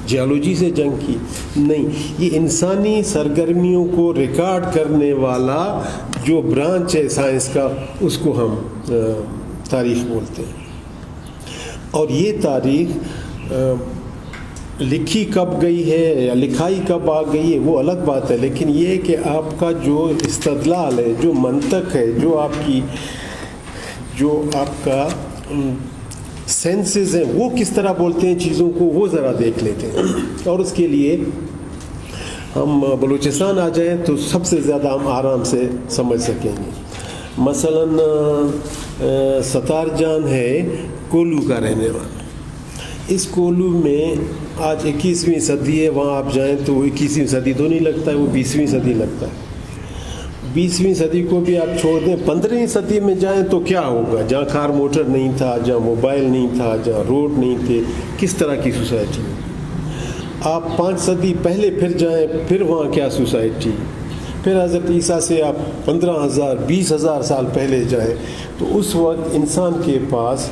Geology سے جنگ کی نہیں، یہ انسانی سرگرمیوں کو ریکارڈ کرنے والا جو برانچ ہے سائنس کا، اس کو ہم تاریخ بولتے ہیں۔ اور یہ تاریخ لکھی کب گئی ہے یا لکھائی کب آ گئی ہے وہ الگ بات ہے، لیکن یہ کہ آپ کا جو استدلال ہے، جو منطق ہے، جو آپ کا سینسز ہیں، وہ کس طرح بولتے ہیں چیزوں کو، وہ ذرا دیکھ لیتے ہیں۔ اور اس کے لیے ہم بلوچستان آ جائیں تو سب سے زیادہ ہم آرام سے سمجھ سکیں گے۔ مثلاً ستار جان ہے کولو کا رہنے والا، اس کولو میں آج 21ویں صدی ہے، وہاں آپ جائیں تو 21ویں صدی تو نہیں لگتا ہے، وہ 20ویں صدی لگتا ہے۔ 20ویں صدی کو بھی آپ چھوڑ دیں، 15ویں صدی میں جائیں تو کیا ہوگا؟ جہاں کار موٹر نہیں تھا، جہاں موبائل نہیں تھا، جہاں روڈ نہیں تھے، کس طرح کی سوسائٹی؟ آپ 5 صدی پہلے پھر جائیں، پھر وہاں کیا سوسائٹی؟ پھر حضرت عیسیٰ سے آپ 15,000 20,000 سال پہلے جائیں تو اس وقت انسان کے پاس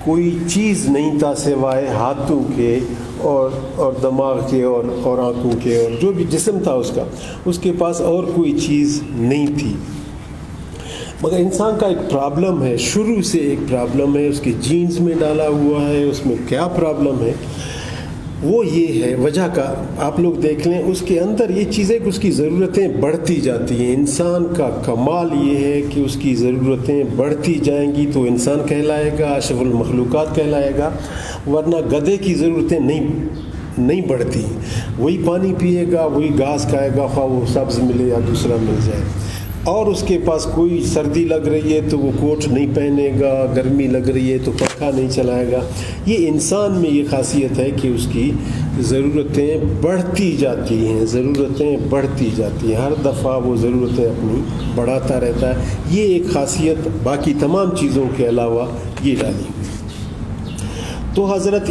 کوئی چیز نہیں تھا سوائے ہاتھوں کے اور دماغ کے اور آنکھوں کے، اور جو بھی جسم تھا اس کے پاس اور کوئی چیز نہیں تھی۔ مگر انسان کا ایک پرابلم ہے، شروع سے ایک پرابلم ہے، اس کے جینز میں ڈالا ہوا ہے۔ اس میں کیا پرابلم ہے؟ وہ یہ ہے، وجہ کا آپ لوگ دیکھ لیں، اس کے اندر یہ چیزیں کہ اس کی ضرورتیں بڑھتی جاتی ہیں۔ انسان کا کمال یہ ہے کہ اس کی ضرورتیں بڑھتی جائیں گی تو انسان کہلائے گا، اشرف المخلوقات کہلائے گا، ورنہ گدھے کی ضرورتیں نہیں بڑھتی۔ وہی پانی پیے گا، وہی گھاس کھائے گا، خواہ وہ سبز ملے یا دوسرا مل جائے، اور اس کے پاس کوئی سردی لگ رہی ہے تو وہ کوٹ نہیں پہنے گا، گرمی لگ رہی ہے تو پنکھا نہیں چلائے گا۔ یہ انسان میں یہ خاصیت ہے کہ اس کی ضرورتیں بڑھتی جاتی ہیں، ہر دفعہ وہ ضرورتیں اپنی بڑھاتا رہتا ہے۔ یہ ایک خاصیت باقی تمام چیزوں کے علاوہ یہ ڈالی ہوئی۔ تو حضرت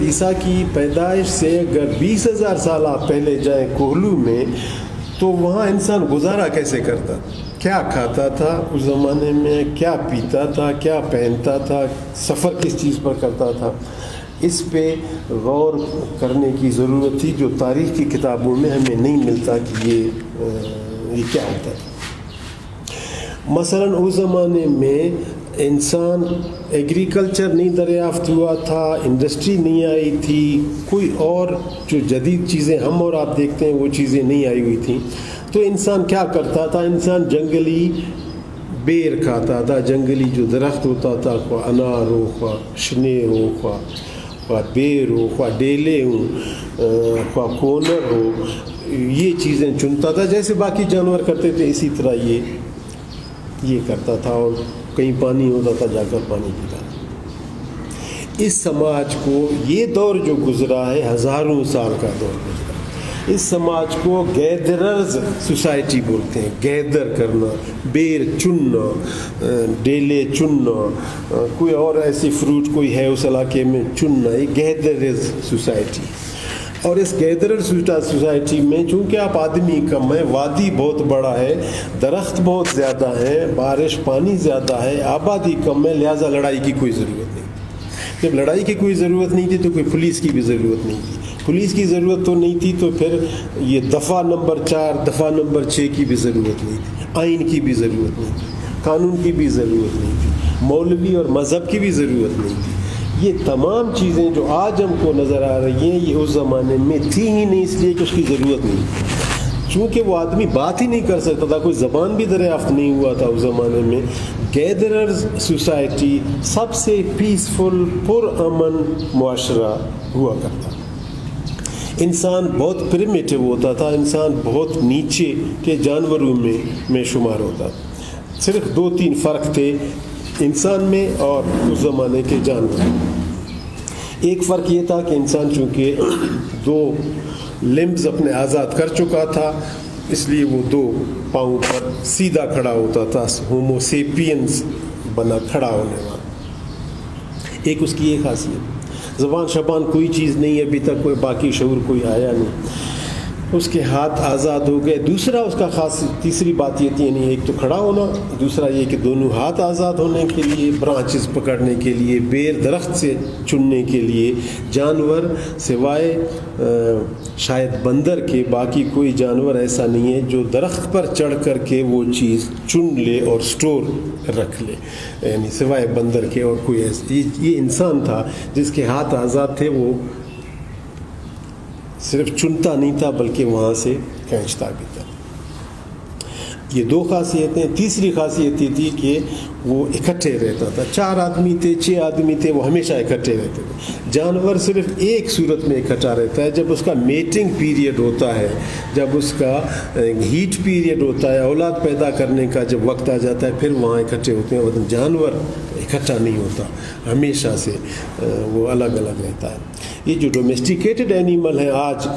عیسیٰ کی پیدائش سے اگر 20,000 سال آپ پہلے جائیں کوہلو میں، تو وہاں انسان گزارا کیسے کرتا، کیا کھاتا تھا اس زمانے میں، کیا پیتا تھا، کیا پہنتا تھا، سفر کس چیز پر کرتا تھا، اس پہ غور کرنے کی ضرورت تھی، جو تاریخ کی کتابوں میں ہمیں نہیں ملتا کہ یہ کیا ہوتا تھا۔ مثلاً اس زمانے میں انسان ایگریکلچر نہیں دریافت ہوا تھا، انڈسٹری نہیں آئی تھی، کوئی اور جو جدید چیزیں ہم اور آپ دیکھتے ہیں وہ چیزیں نہیں آئی ہوئی تھیں۔ تو انسان کیا کرتا تھا؟ انسان جنگلی بیر کھاتا تھا، جنگلی جو درخت ہوتا تھا، خواہ انار ہو، خواہ شنیر ہو، خواہ بیر ہو، خواہ ڈیلے ہوں، خواہ کونر ہو، یہ چیزیں چنتا تھا جیسے باقی جانور کرتے تھے، اسی طرح یہ کرتا تھا، اور کہیں پانی ہوتا تھا جا کر پانی پیتا تھا۔ اس سماج کو یہ دور جو گزرا ہے، ہزاروں سال کا دور گزرا، اس سماج کو گیدررز سوسائٹی بولتے ہیں۔ گیدر کرنا، بیر چننا، ڈیلے چننا، کوئی اور ایسی فروٹ کوئی ہے اس علاقے میں چننا، یہ گیدررز سوسائٹی۔ اور اس گیدرر سوسائٹی میں چونکہ آپ آدمی کم ہیں، وادی بہت بڑا ہے، درخت بہت زیادہ ہیں، بارش پانی زیادہ ہے، آبادی کم ہے، لہٰذا لڑائی کی کوئی ضرورت نہیں۔ جب لڑائی کی کوئی ضرورت نہیں تھی تو کوئی پولیس کی بھی ضرورت نہیں تھی، پولیس کی ضرورت تو نہیں تھی تو پھر یہ دفعہ نمبر 4 دفعہ نمبر 6 کی بھی ضرورت نہیں تھی، آئین کی بھی ضرورت نہیں تھی، قانون کی بھی ضرورت نہیں تھی، مولوی اور مذہب کی بھی ضرورت نہیں تھی۔ یہ تمام چیزیں جو آج ہم کو نظر آ رہی ہیں یہ اس زمانے میں تھی ہی نہیں، اس لیے کہ اس کی ضرورت نہیں تھی، چونکہ وہ آدمی بات ہی نہیں کر سکتا تھا، کوئی زبان بھی دریافت نہیں ہوا تھا اس زمانے میں۔ گیدررز سوسائٹی سب سے پیسفل، پرامن معاشرہ ہوا کرتا۔ انسان بہت پریمیٹو ہوتا تھا، انسان بہت نیچے کے جانوروں میں شمار ہوتا تھا۔ صرف 2-3 فرق تھے انسان میں اور اس زمانے کے جانور۔ ایک فرق یہ تھا کہ انسان چونکہ 2 لمبز اپنے آزاد کر چکا تھا، اس لیے وہ 2 پاؤں پر سیدھا کھڑا ہوتا تھا، ہومو سیپینز بنا کھڑا ہونے والا۔ ایک اس کی یہ خاصیت، زبان شبان کوئی چیز نہیں، ابھی تک کوئی باقی شعور کوئی آیا نہیں۔ اس کے ہاتھ آزاد ہو گئے. دوسرا اس کا خاص تیسری بات یہ تھی، یعنی ایک تو کھڑا ہونا، دوسرا یہ کہ دونوں ہاتھ آزاد ہونے کے لیے، برانچز پکڑنے کے لیے، بیر درخت سے چننے کے لیے. جانور سوائے شاید بندر کے باقی کوئی جانور ایسا نہیں ہے جو درخت پر چڑھ کر کے وہ چیز چن لے اور سٹور رکھ لے، یعنی سوائے بندر کے اور کوئی ایسا. یہ انسان تھا جس کے ہاتھ آزاد تھے، وہ صرف چنتا نہیں تھا بلکہ وہاں سے کھینچتا بھی تھا. یہ دو خاصیتیں. تیسری خاصیت یہ تھی کہ وہ اکٹھے رہتا تھا. 4 آدمی تھے، 6 آدمی تھے، وہ ہمیشہ اکٹھے رہتے تھے. جانور صرف ایک صورت میں اکٹھا رہتا ہے، جب اس کا میٹنگ پیریڈ ہوتا ہے، جب اس کا ہیٹ پیریڈ ہوتا ہے، اولاد پیدا کرنے کا جب وقت آ جاتا ہے، پھر وہاں اکٹھے ہوتے ہیں. جانور اکٹھا نہیں ہوتا، ہمیشہ سے وہ الگ الگ رہتا ہے. یہ جو ڈومیسٹیکیٹڈ اینیمل ہیں آج،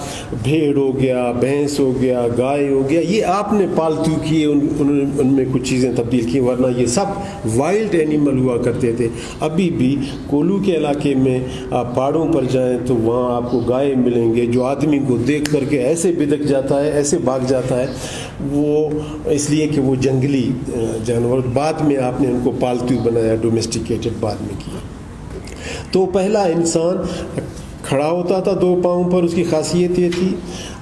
بھیڑ ہو گیا، بھینس ہو گیا، گائے ہو گیا، یہ آپ نے پالتو کیے، ان میں کچھ چیزیں تبدیل کی، ورنہ یہ سب وائلڈ اینیمل ہوا کرتے تھے. ابھی بھی کولو کے علاقے میں آپ پہاڑوں پر جائیں تو وہاں آپ کو گائے ملیں گے جو آدمی کو دیکھ کر کے ایسے بدک جاتا ہے، ایسے بھاگ جاتا ہے، وہ اس لیے کہ وہ جنگلی جانور. بعد میں آپ نے ان کو پالتو بنایا، ڈومیسٹیکیٹڈ بعد میں کیا. تو پہلا انسان کھڑا ہوتا تھا 2 پاؤں پر. اس کی خاصیت یہ تھی،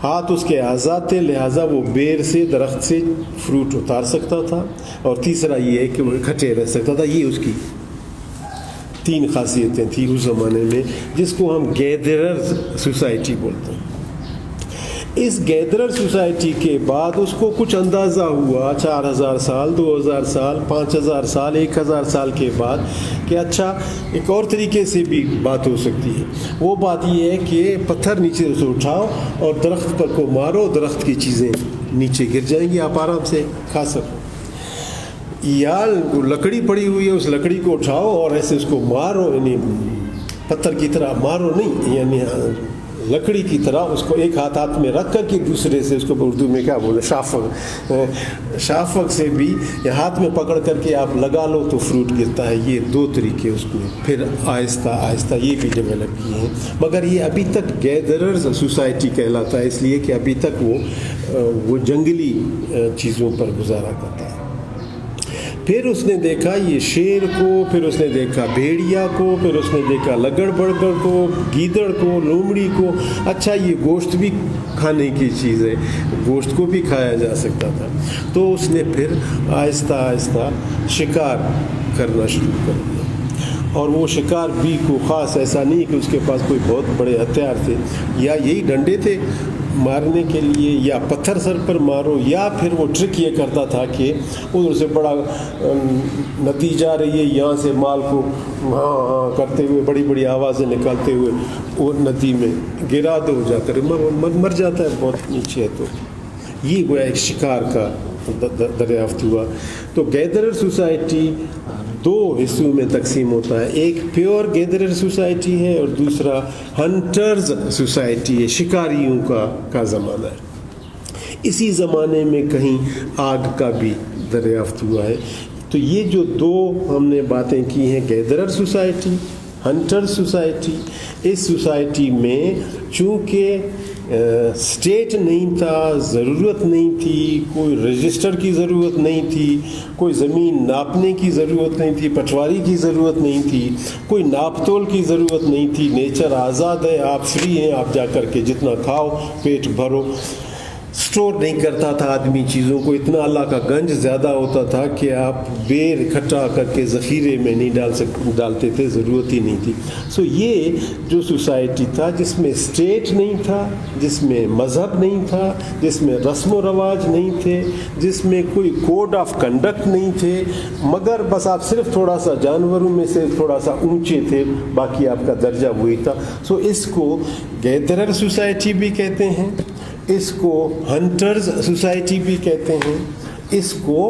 ہاتھ اس کے آزاد تھے، لہٰذا وہ بیر سے، درخت سے فروٹ اتار سکتا تھا. اور تیسرا یہ ہے کہ وہ اکٹھے رہ سکتا تھا. یہ اس کی 3 خاصیتیں تھیں اس زمانے میں، جس کو ہم گیدررز سوسائٹی بولتے ہیں. اس گیدرر سوسائٹی کے بعد اس کو کچھ اندازہ ہوا 4000 سال، 2000 سال، 5000 سال، 1000 سال کے بعد کہ اچھا ایک اور طریقے سے بھی بات ہو سکتی ہے. وہ بات یہ ہے کہ پتھر نیچے سے اٹھاؤ اور درخت پر کو مارو، درخت کی چیزیں نیچے گر جائیں گی، آپ آرام سے کھا سکو. یا لکڑی پڑی ہوئی ہے، اس لکڑی کو اٹھاؤ اور ایسے اس کو مارو، یعنی پتھر کی طرح مارو نہیں، یعنی لکڑی کی طرح اس کو ایک ہاتھ میں رکھ کر کے دوسرے سے، اس کو اردو میں کیا بولے، شافق سے بھی یا ہاتھ میں پکڑ کر کے آپ لگا لو تو فروٹ گرتا ہے. یہ 2 طریقے اس میں پھر آہستہ آہستہ یہ بھی ڈیولپ کیے ہیں. مگر یہ ابھی تک گیدررز سوسائٹی کہلاتا ہے، اس لیے کہ ابھی تک وہ جنگلی چیزوں پر گزارا کرتا ہے. پھر اس نے دیکھا یہ شیر کو، پھر اس نے دیکھا بھیڑیا کو، پھر اس نے دیکھا لگڑ بڑگڑ کو، گیدڑ کو، لومڑی کو. اچھا یہ گوشت بھی کھانے کی چیز ہے، گوشت کو بھی کھایا جا سکتا تھا. تو اس نے پھر آہستہ آہستہ شکار کرنا شروع کر دیا. اور وہ شکار بھی کو خاص ایسا نہیں کہ اس کے پاس کوئی بہت بڑے ہتھیار تھے، یا یہی ڈنڈے تھے مارنے کے لیے، یا پتھر سر پر مارو، یا پھر وہ ٹرک یہ کرتا تھا کہ ادھر سے بڑا ندی جا رہی ہے، یہاں سے مال کو ہاں ہاں کرتے ہوئے بڑی بڑی آوازیں نکالتے ہوئے وہ ندی میں گرا دو، جا کر مر جاتا ہے بہت نیچے ہے. تو یہ گویا ایک شکار کا دریافت ہوا. تو گیدرر سوسائٹی 2 حصوں میں تقسیم ہوتا ہے. ایک پیور گیدرر سوسائٹی ہے اور دوسرا ہنٹرز سوسائٹی ہے، شکاریوں کا زمانہ ہے. اسی زمانے میں کہیں آگ کا بھی دریافت ہوا ہے. تو یہ جو 2 ہم نے باتیں کی ہیں، گیدرر سوسائٹی، ہنٹر سوسائٹی. اس سوسائٹی میں چونکہ اسٹیٹ نہیں تھا، ضرورت نہیں تھی، کوئی رجسٹر کی ضرورت نہیں تھی، کوئی زمین ناپنے کی ضرورت نہیں تھی، پٹواری کی ضرورت نہیں تھی، کوئی ناپ تول کی ضرورت نہیں تھی. نیچر آزاد ہے، آپ فری ہیں، آپ جا کر کے جتنا کھاؤ پیٹ بھرو. سٹور نہیں کرتا تھا آدمی چیزوں کو، اتنا اللہ کا گنج زیادہ ہوتا تھا کہ آپ بیر اکٹھا کر کے ذخیرے میں نہیں ڈالتے تھے، ضرورت ہی نہیں تھی. سو یہ جو سوسائٹی تھا جس میں اسٹیٹ نہیں تھا، جس میں مذہب نہیں تھا، جس میں رسم و رواج نہیں تھے، جس میں کوئی کوڈ آف کنڈکٹ نہیں تھے، مگر بس آپ صرف تھوڑا سا جانوروں میں سے تھوڑا سا اونچے تھے، باقی آپ کا درجہ وہی تھا. سو اس کو گیدرر سوسائٹی بھی کہتے ہیں، اس کو ہنٹرز سوسائٹی بھی کہتے ہیں، اس کو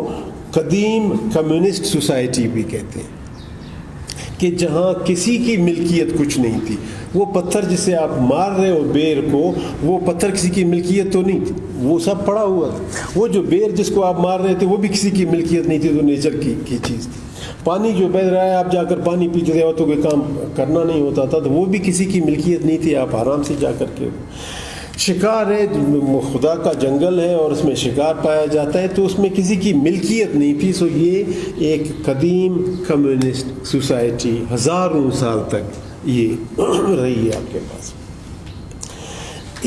قدیم کمیونسٹ سوسائٹی بھی کہتے ہیں، کہ جہاں کسی کی ملکیت کچھ نہیں تھی. وہ پتھر جسے آپ مار رہے ہو بیر کو، وہ پتھر کسی کی ملکیت تو نہیں تھی، وہ سب پڑا ہوا تھا. وہ جو بیر جس کو آپ مار رہے تھے وہ بھی کسی کی ملکیت نہیں تھی، تو نیچر کی چیز تھی. پانی جو بہہ رہا ہے، آپ جا کر پانی پیتے تھے تو کوئی کام کرنا نہیں ہوتا تھا، تو وہ بھی کسی کی ملکیت نہیں تھی، آپ آرام سے جا کر کے. شکار ہے، خدا کا جنگل ہے اور اس میں شکار پایا جاتا ہے، تو اس میں کسی کی ملکیت نہیں تھی. سو یہ ایک قدیم کمیونسٹ سوسائٹی ہزاروں سال تک یہ رہی ہے آپ کے پاس.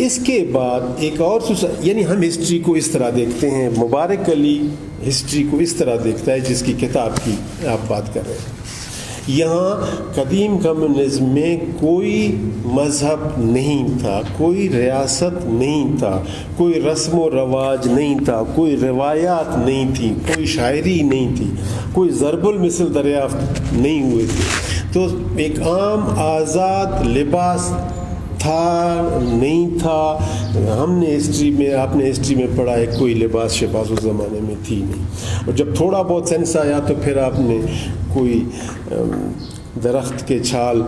اس کے بعد ایک اور یعنی ہم ہسٹری کو اس طرح دیکھتے ہیں، مبارک علی ہسٹری کو اس طرح دیکھتا ہے جس کی کتاب کی آپ بات کر رہے ہیں. یہاں قدیم کمیونزم میں کوئی مذہب نہیں تھا، کوئی ریاست نہیں تھا، کوئی رسم و رواج نہیں تھا، کوئی روایات نہیں تھی، کوئی شاعری نہیں تھی، کوئی ضرب المثل دریافت نہیں ہوئے تھے. تو ایک عام آزاد لباس تھا نہیں تھا. ہم نے ہسٹری میں، آپ نے ہسٹری میں پڑھا ہے، کوئی لباس شباس اس زمانے میں تھی نہیں. اور جب تھوڑا بہت سینس آیا تو پھر آپ نے کوئی درخت کے چھال،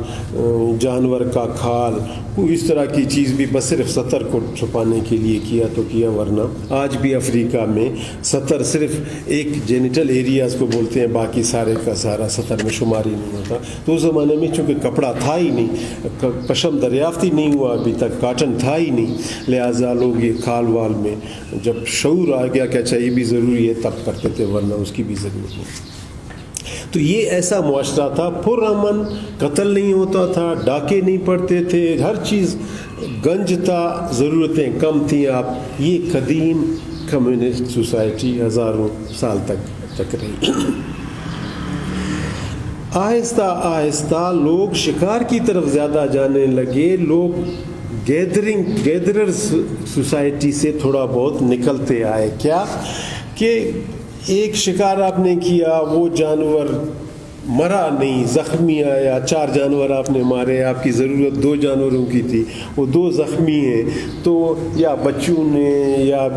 جانور کا کھال، کوئی اس طرح کی چیز بھی بس صرف سطر کو چھپانے کے لیے کیا تو کیا. ورنہ آج بھی افریقہ میں سطر صرف ایک جینیٹل ایریاز کو بولتے ہیں، باقی سارے کا سارا سطر میں شمار ہی نہیں ہوتا. تو اس زمانے میں چونکہ کپڑا تھا ہی نہیں، پشم دریافت ہی نہیں ہوا ابھی تک، کاٹن تھا ہی نہیں، لہٰذا لوگ یہ کھال وال میں جب شعور آ گیا کہ اچھا یہ بھی ضروری ہے تب کرتے تھے، ورنہ اس کی بھی ضرورت نہیں. تو یہ ایسا معاشرہ تھا، پرامن، قتل نہیں ہوتا تھا، ڈاکے نہیں پڑتے تھے، ہر چیز گنج تھا، ضرورتیں کم تھیں. آپ یہ قدیم کمیونسٹ سوسائٹی ہزاروں سال تک رہی. آہستہ آہستہ لوگ شکار کی طرف زیادہ جانے لگے، لوگ گیدرر سوسائٹی سے تھوڑا بہت نکلتے آئے. کیا کہ ایک شکار آپ نے کیا، وہ جانور مرا نہیں، زخمی آیا، 4 جانور آپ نے مارے، آپ کی ضرورت 2 جانوروں کی تھی، وہ 2 زخمی ہیں، تو یا بچوں نے یا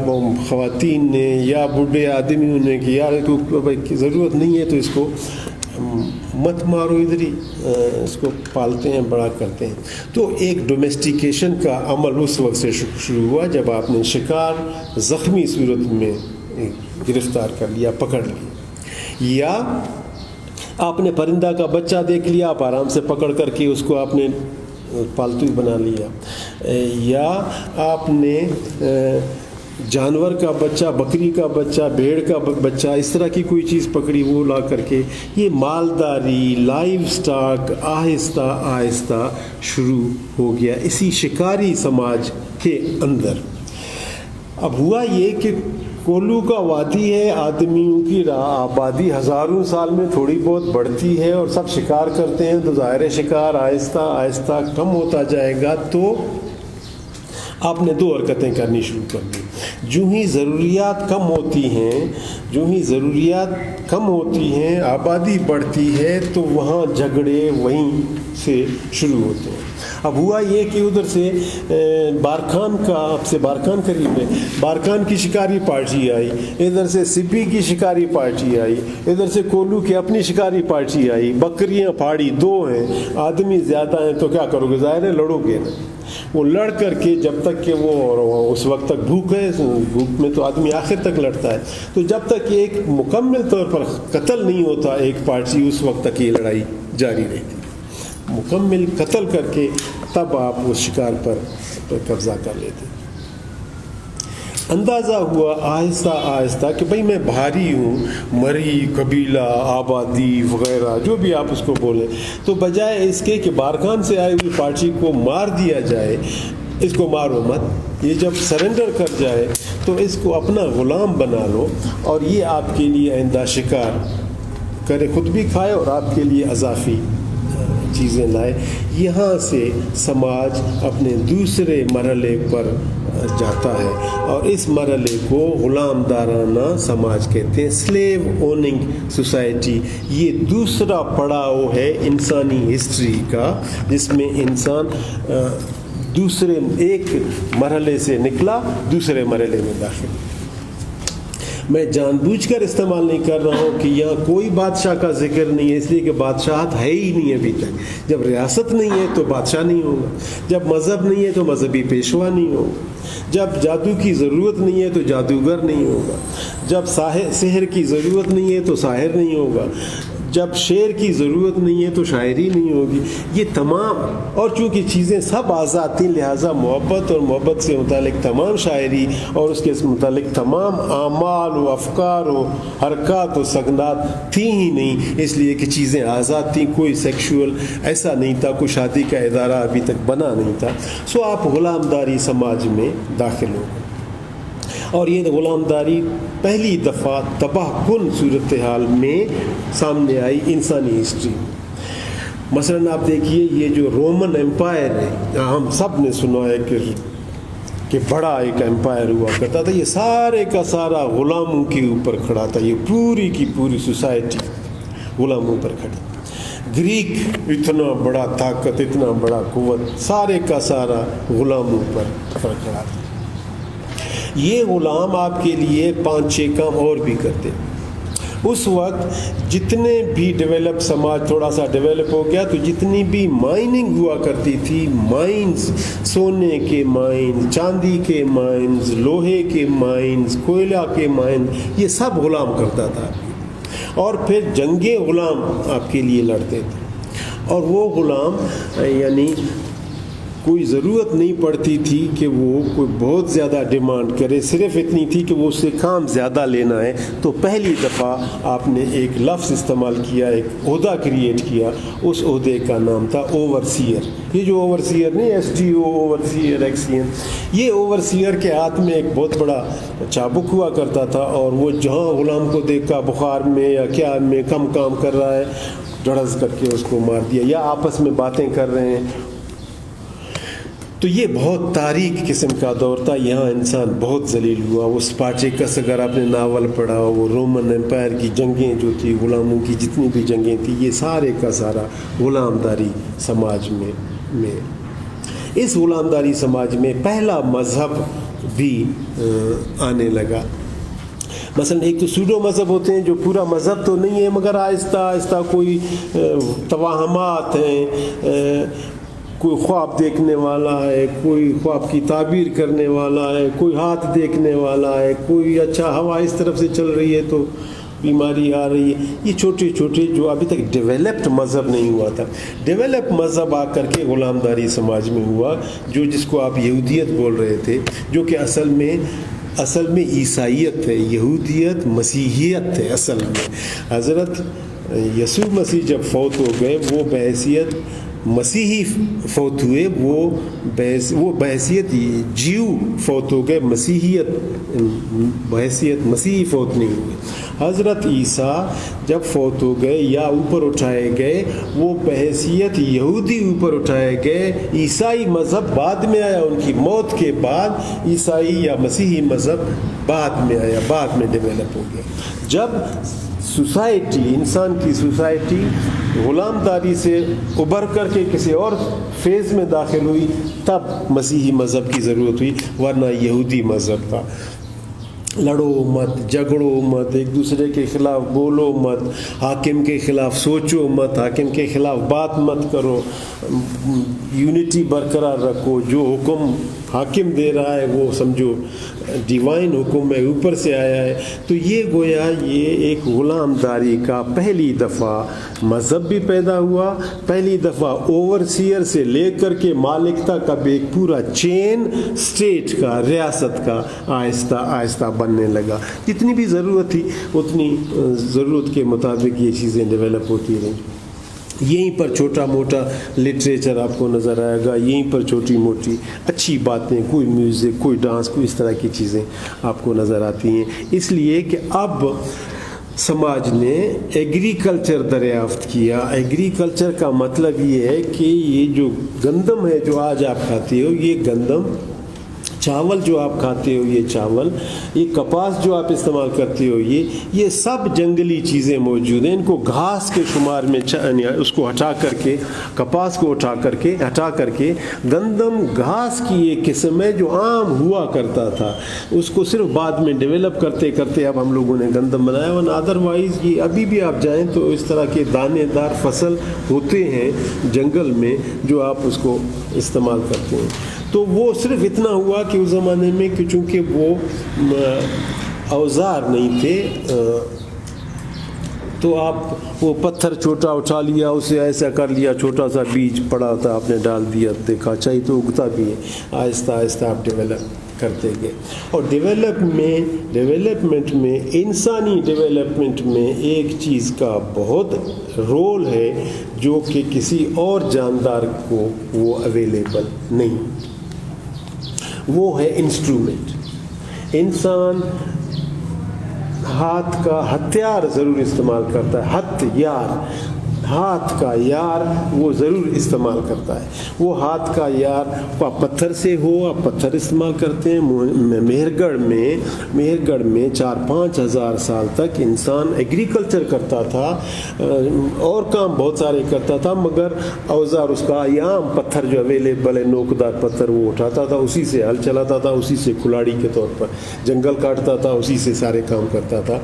خواتین نے یا بوڑھے آدمیوں نے کہ یار بھائی ضرورت نہیں ہے تو اس کو مت مارو، ادھر ہی اس کو پالتے ہیں، بڑا کرتے ہیں. تو ایک ڈومیسٹیکیشن کا عمل اس وقت سے شروع ہوا جب آپ نے شکار زخمی صورت میں گرفتار کر لیا، پکڑ لیا. یا آپ نے پرندہ کا بچہ دیکھ لیا، آپ آرام سے پکڑ کر کے اس کو آپ نے پالتو بنا لیا. یا آپ نے جانور کا بچہ، بکری کا بچہ، بھیڑ کا بچہ، اس طرح کی کوئی چیز پکڑی، وہ لا کر کے یہ مالداری، لائیو سٹاک آہستہ آہستہ شروع ہو گیا اسی شکاری سماج کے اندر. اب ہوا یہ کہ کولو کا وادی ہے، آدمیوں کی آبادی ہزاروں سال میں تھوڑی بہت بڑھتی ہے اور سب شکار کرتے ہیں، تو ظاہر شکار آہستہ آہستہ کم ہوتا جائے گا. تو آپ نے 2 حرکتیں کرنی شروع کر دی. جو ہی ضروریات کم ہوتی ہیں، آبادی بڑھتی ہے، تو وہاں جھگڑے وہیں سے شروع ہوتے ہیں. اب ہوا یہ کہ ادھر سے بارکھان کا، آپ سے بارکھان قریب ہے، بارکھان کی شکاری پارٹی آئی، ادھر سے سپی کی شکاری پارٹی آئی، ادھر سے کولو کی اپنی شکاری پارٹی آئی. بکریاں پھاڑی 2 ہیں، آدمی زیادہ ہیں، تو کیا کرو گے؟ ظاہر ہے لڑو گے نا. وہ لڑ کر کے جب تک کہ وہ اس وقت تک بھوک ہے، بھوک میں تو آدمی آخر تک لڑتا ہے، تو جب تک ایک مکمل طور پر قتل نہیں ہوتا ایک پارٹی، اس وقت تک یہ لڑائی جاری رہتی. مکمل قتل کر کے تب آپ اس شکار پر قبضہ کر لیتے. اندازہ ہوا آہستہ آہستہ کہ بھئی میں بھاری ہوں، مری، قبیلہ، آبادی وغیرہ جو بھی آپ اس کو بولیں، تو بجائے اس کے کہ بارکھان سے آئی ہوئی پارٹی کو مار دیا جائے، اس کو مارو مت، یہ جب سرنڈر کر جائے تو اس کو اپنا غلام بنا لو، اور یہ آپ کے لیے آئندہ شکار کرے، خود بھی کھائے اور آپ کے لیے اضافی چیزیں لائے. یہاں سے سماج اپنے دوسرے مرحلے پر جاتا ہے، اور اس مرحلے کو غلام دارانہ سماج کہتے ہیں، سلیو اوننگ سوسائٹی. یہ دوسرا پڑاؤ ہے انسانی ہسٹری کا، جس میں انسان دوسرے ایک مرحلے سے نکلا، دوسرے مرحلے میں داخل. میں جان بوجھ کر استعمال نہیں کر رہا ہوں کہ یہاں کوئی بادشاہ کا ذکر نہیں ہے، اس لیے کہ بادشاہت ہے ہی نہیں ابھی تک. جب ریاست نہیں ہے تو بادشاہ نہیں ہوگا، جب مذہب نہیں ہے تو مذہبی پیشوا نہیں ہوگا، جب جادو کی ضرورت نہیں ہے تو جادوگر نہیں ہوگا، جب سحر کی ضرورت نہیں ہے تو ساحر نہیں ہوگا، جب شعر کی ضرورت نہیں ہے تو شاعری نہیں ہوگی. یہ تمام، اور چونکہ چیزیں سب آزاد تھیں لہٰذا محبت اور محبت سے متعلق تمام شاعری اور اس کے متعلق تمام اعمال و افکار و حرکات و سکنات تھیں ہی نہیں، اس لیے کہ چیزیں آزاد تھیں. کوئی سیکشول ایسا نہیں تھا، کوئی شادی کا ادارہ ابھی تک بنا نہیں تھا. سو آپ غلام داری سماج میں داخل ہو گئے، اور یہ غلام داری پہلی دفعہ تباہ کن صورتحال میں سامنے آئی انسانی ہسٹری. مثلاً آپ دیکھیے یہ جو رومن ایمپائر ہے، ہم سب نے سنا ہے کہ بڑا ایک ایمپائر ہوا کرتا تھا، یہ سارے کا سارا غلاموں کے اوپر کھڑا تھا. یہ پوری کی پوری سوسائٹی غلاموں پر کھڑی. گریک اتنا بڑا طاقت، اتنا بڑا قوت، سارے کا سارا غلاموں پر کھڑا تھا. یہ غلام آپ کے لیے 5-6 کام اور بھی کرتے. اس وقت جتنے بھی ڈیولپ سماج تھوڑا سا ڈیولپ ہو گیا تو جتنی بھی مائننگ ہوا کرتی تھی، مائنز، سونے کے مائنز، چاندی کے مائنز، لوہے کے مائنز، کوئلہ کے مائنز، یہ سب غلام کرتا تھا. اور پھر جنگیں غلام آپ کے لیے لڑتے تھے. اور وہ غلام یعنی کوئی ضرورت نہیں پڑتی تھی کہ وہ کوئی بہت زیادہ ڈیمانڈ کرے، صرف اتنی تھی کہ وہ اس سے کام زیادہ لینا ہے. تو پہلی دفعہ آپ نے ایک لفظ استعمال کیا، ایک عہدہ کریٹ کیا. اس عہدے کا نام تھا اوورسیئر. یہ جو اوورسیئر نہیں SDO اوورسیئر ایکسین، یہ اوورسیئر کے ہاتھ میں ایک بہت بڑا چابک ہوا کرتا تھا، اور وہ جہاں غلام کو دیکھا بخار میں یا کیا میں کم کام کر رہا ہے، ڈڑز کر کے اس کو مار دیا، یا آپس میں باتیں کر رہے ہیں. تو یہ بہت تاریک قسم کا دور تھا. یہاں انسان بہت ذلیل ہوا. وہ اسپارٹیکس اگر آپ نے ناول پڑھا، وہ رومن ایمپائر کی جنگیں جو تھی، غلاموں کی جتنی بھی جنگیں تھیں، یہ سارے کا سارا غلام داری سماج میں. اس غلام داری سماج میں پہلا مذہب بھی آنے لگا. مثلا ایک تو سوڈو مذہب ہوتے ہیں جو پورا مذہب تو نہیں ہے مگر آہستہ آہستہ کوئی توہمات ہیں، کوئی خواب دیکھنے والا ہے، کوئی خواب کی تعبیر کرنے والا ہے، کوئی ہاتھ دیکھنے والا ہے، کوئی اچھا ہوا اس طرف سے چل رہی ہے تو بیماری آ رہی ہے. یہ چھوٹے چھوٹے جو ابھی تک ڈیولپڈ مذہب نہیں ہوا تھا. ڈیولپ مذہب آ کر کے غلام داری سماج میں ہوا، جس کو آپ یہودیت بول رہے تھے، جو کہ اصل میں عیسائیت ہے. یہودیت مسیحیت ہے اصل میں. حضرت یسوع مسیح جب فوت ہو گئے، وہ بحیثیت مسیحی فوت ہوئے، وہ بحیثیت جیو فوت ہو گئے، مسیحیت بحیثیت مسیحی فوت نہیں ہوئے. حضرت عیسیٰ جب فوت ہو گئے یا اوپر اٹھائے گئے، وہ بحیثیت یہودی اوپر اٹھائے گئے. عیسائی مذہب بعد میں آیا، ان کی موت کے بعد عیسائی یا مسیحی مذہب بعد میں آیا، بعد میں ڈیولپ ہو گیا. جب سوسائٹی، انسان کی سوسائٹی غلام داری سے ابھر کر کے کسی اور فیز میں داخل ہوئی، تب مسیحی مذہب کی ضرورت ہوئی، ورنہ یہودی مذہب تھا. لڑو مت، جھگڑو مت، ایک دوسرے کے خلاف بولو مت، حاکم کے خلاف سوچو مت، حاکم کے خلاف بات مت کرو، یونٹی برقرار رکھو. جو حکم حاکم دے رہا ہے وہ سمجھو ڈیوائن حکم ہے، اوپر سے آیا ہے. تو یہ گویا یہ ایک غلام داری کا پہلی دفعہ مذہب بھی پیدا ہوا. پہلی دفعہ اوورسیئر سے لے کر کے مالک تک اب ایک پورا چین اسٹیٹ کا، ریاست کا آہستہ آہستہ بننے لگا. جتنی بھی ضرورت تھی اتنی ضرورت کے مطابق یہ چیزیں ڈیولپ ہوتی رہیں. یہیں پر چھوٹا موٹا لٹریچر آپ کو نظر آئے گا، یہیں پر چھوٹی موٹی اچھی باتیں، کوئی میوزک، کوئی ڈانس، کوئی اس طرح کی چیزیں آپ کو نظر آتی ہیں. اس لیے کہ اب سماج نے ایگریکلچر دریافت کیا. ایگریکلچر کا مطلب یہ ہے کہ یہ جو گندم ہے جو آج آپ کھاتے ہو، یہ گندم، چاول جو آپ کھاتے ہو یہ چاول، یہ کپاس جو آپ استعمال کرتے ہو یہ سب جنگلی چیزیں موجود ہیں. ان کو گھاس کے شمار میں اس کو ہٹا کر کے، کپاس کو ہٹا کر کے گندم گھاس کی ایک قسم ہے جو عام ہوا کرتا تھا. اس کو صرف بعد میں ڈیولپ کرتے کرتے اب ہم لوگوں نے گندم بنایا. ورنہ ادروائز یہ ابھی بھی آپ جائیں تو اس طرح کے دانے دار فصل ہوتے ہیں جنگل میں جو آپ اس کو استعمال کرتے ہیں. تو وہ صرف اتنا ہوا کہ اس زمانے میں کہ چونکہ وہ اوزار نہیں تھے تو آپ وہ پتھر چھوٹا اٹھا لیا, اسے ایسا کر لیا, چھوٹا سا بیج پڑا تھا آپ نے ڈال دیا, دیکھا چاہیے تو اگتا بھی ہے. آہستہ آہستہ آپ ڈیولپ کرتے گئے. اور ڈیولپمنٹ میں انسانی ڈیولپمنٹ میں ایک چیز کا بہت رول ہے جو کہ کسی اور جاندار کو وہ اویلیبل نہیں, وہ ہے انسٹرومنٹ. انسان ہاتھ کا ہتھیار ضرور استعمال کرتا ہے, ہاتھ کا یار وہ ضرور استعمال کرتا ہے. وہ ہاتھ کا یار پتھر سے ہو, آپ پتھر استعمال کرتے ہیں. مہر گڑھ میں 4-5 ہزار سال تک انسان ایگریکلچر کرتا تھا, اور کام بہت سارے کرتا تھا, مگر اوزار اس کا عام پتھر جو اویلیبل ہے, نوکدار پتھر, وہ اٹھاتا تھا, اسی سے ہل چلاتا تھا, اسی سے کھلاڑی کے طور پر جنگل کاٹتا تھا, اسی سے سارے کام کرتا تھا.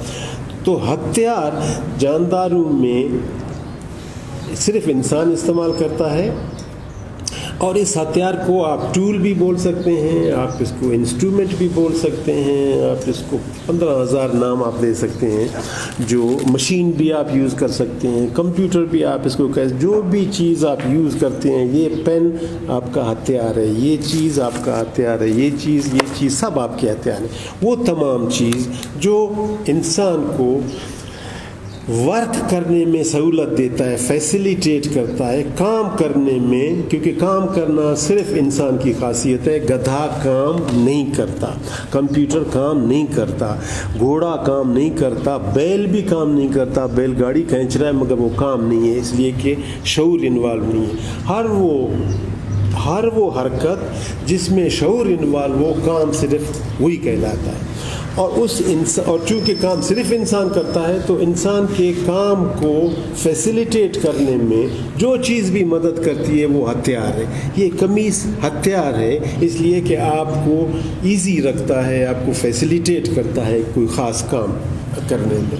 تو ہتھیار جانداروں میں صرف انسان استعمال کرتا ہے, اور اس ہتھیار کو آپ ٹول بھی بول سکتے ہیں, آپ اس کو انسٹرومنٹ بھی بول سکتے ہیں, آپ اس کو 15,000 نام آپ دے سکتے ہیں. جو مشین بھی آپ یوز کر سکتے ہیں, کمپیوٹر بھی آپ اس کو جو بھی چیز آپ یوز کرتے ہیں, یہ پین آپ کا ہتھیار ہے, یہ چیز آپ کا ہتھیار ہے, یہ چیز سب آپ کے ہتھیار ہیں. وہ تمام چیز جو انسان کو ورک کرنے میں سہولت دیتا ہے, فیسیلیٹیٹ کرتا ہے کام کرنے میں, کیونکہ کام کرنا صرف انسان کی خاصیت ہے. گدھا کام نہیں کرتا, کمپیوٹر کام نہیں کرتا, گھوڑا کام نہیں کرتا, بیل بھی کام نہیں کرتا. بیل گاڑی کھینچ رہا ہے مگر وہ کام نہیں ہے, اس لیے کہ شعور انوالو نہیں ہے. ہر وہ حرکت جس میں شعور انوالو ہو, کام صرف وہی کہلاتا ہے. اور چونکہ کام صرف انسان کرتا ہے, تو انسان کے کام کو فیسیلیٹیٹ کرنے میں جو چیز بھی مدد کرتی ہے وہ ہتھیار ہے. یہ قمیص ہتھیار ہے, اس لیے کہ آپ کو ایزی رکھتا ہے, آپ کو فیسیلیٹیٹ کرتا ہے کوئی خاص کام کرنے میں.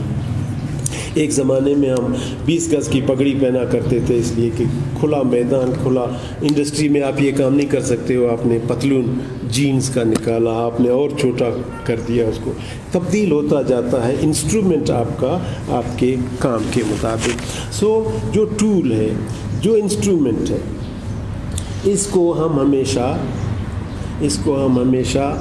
ایک زمانے میں ہم 20 گز کی پگڑی پہنا کرتے تھے, اس لیے کہ کھلا میدان, کھلا انڈسٹری میں آپ یہ کام نہیں کر سکتے ہو. آپ نے پتلون جینز کا نکالا, آپ نے اور چھوٹا کر دیا, اس کو تبدیل ہوتا جاتا ہے انسٹرومنٹ آپ کا آپ کے کام کے مطابق. جو ٹول ہے, جو انسٹرومنٹ ہے, اس کو ہم ہمیشہ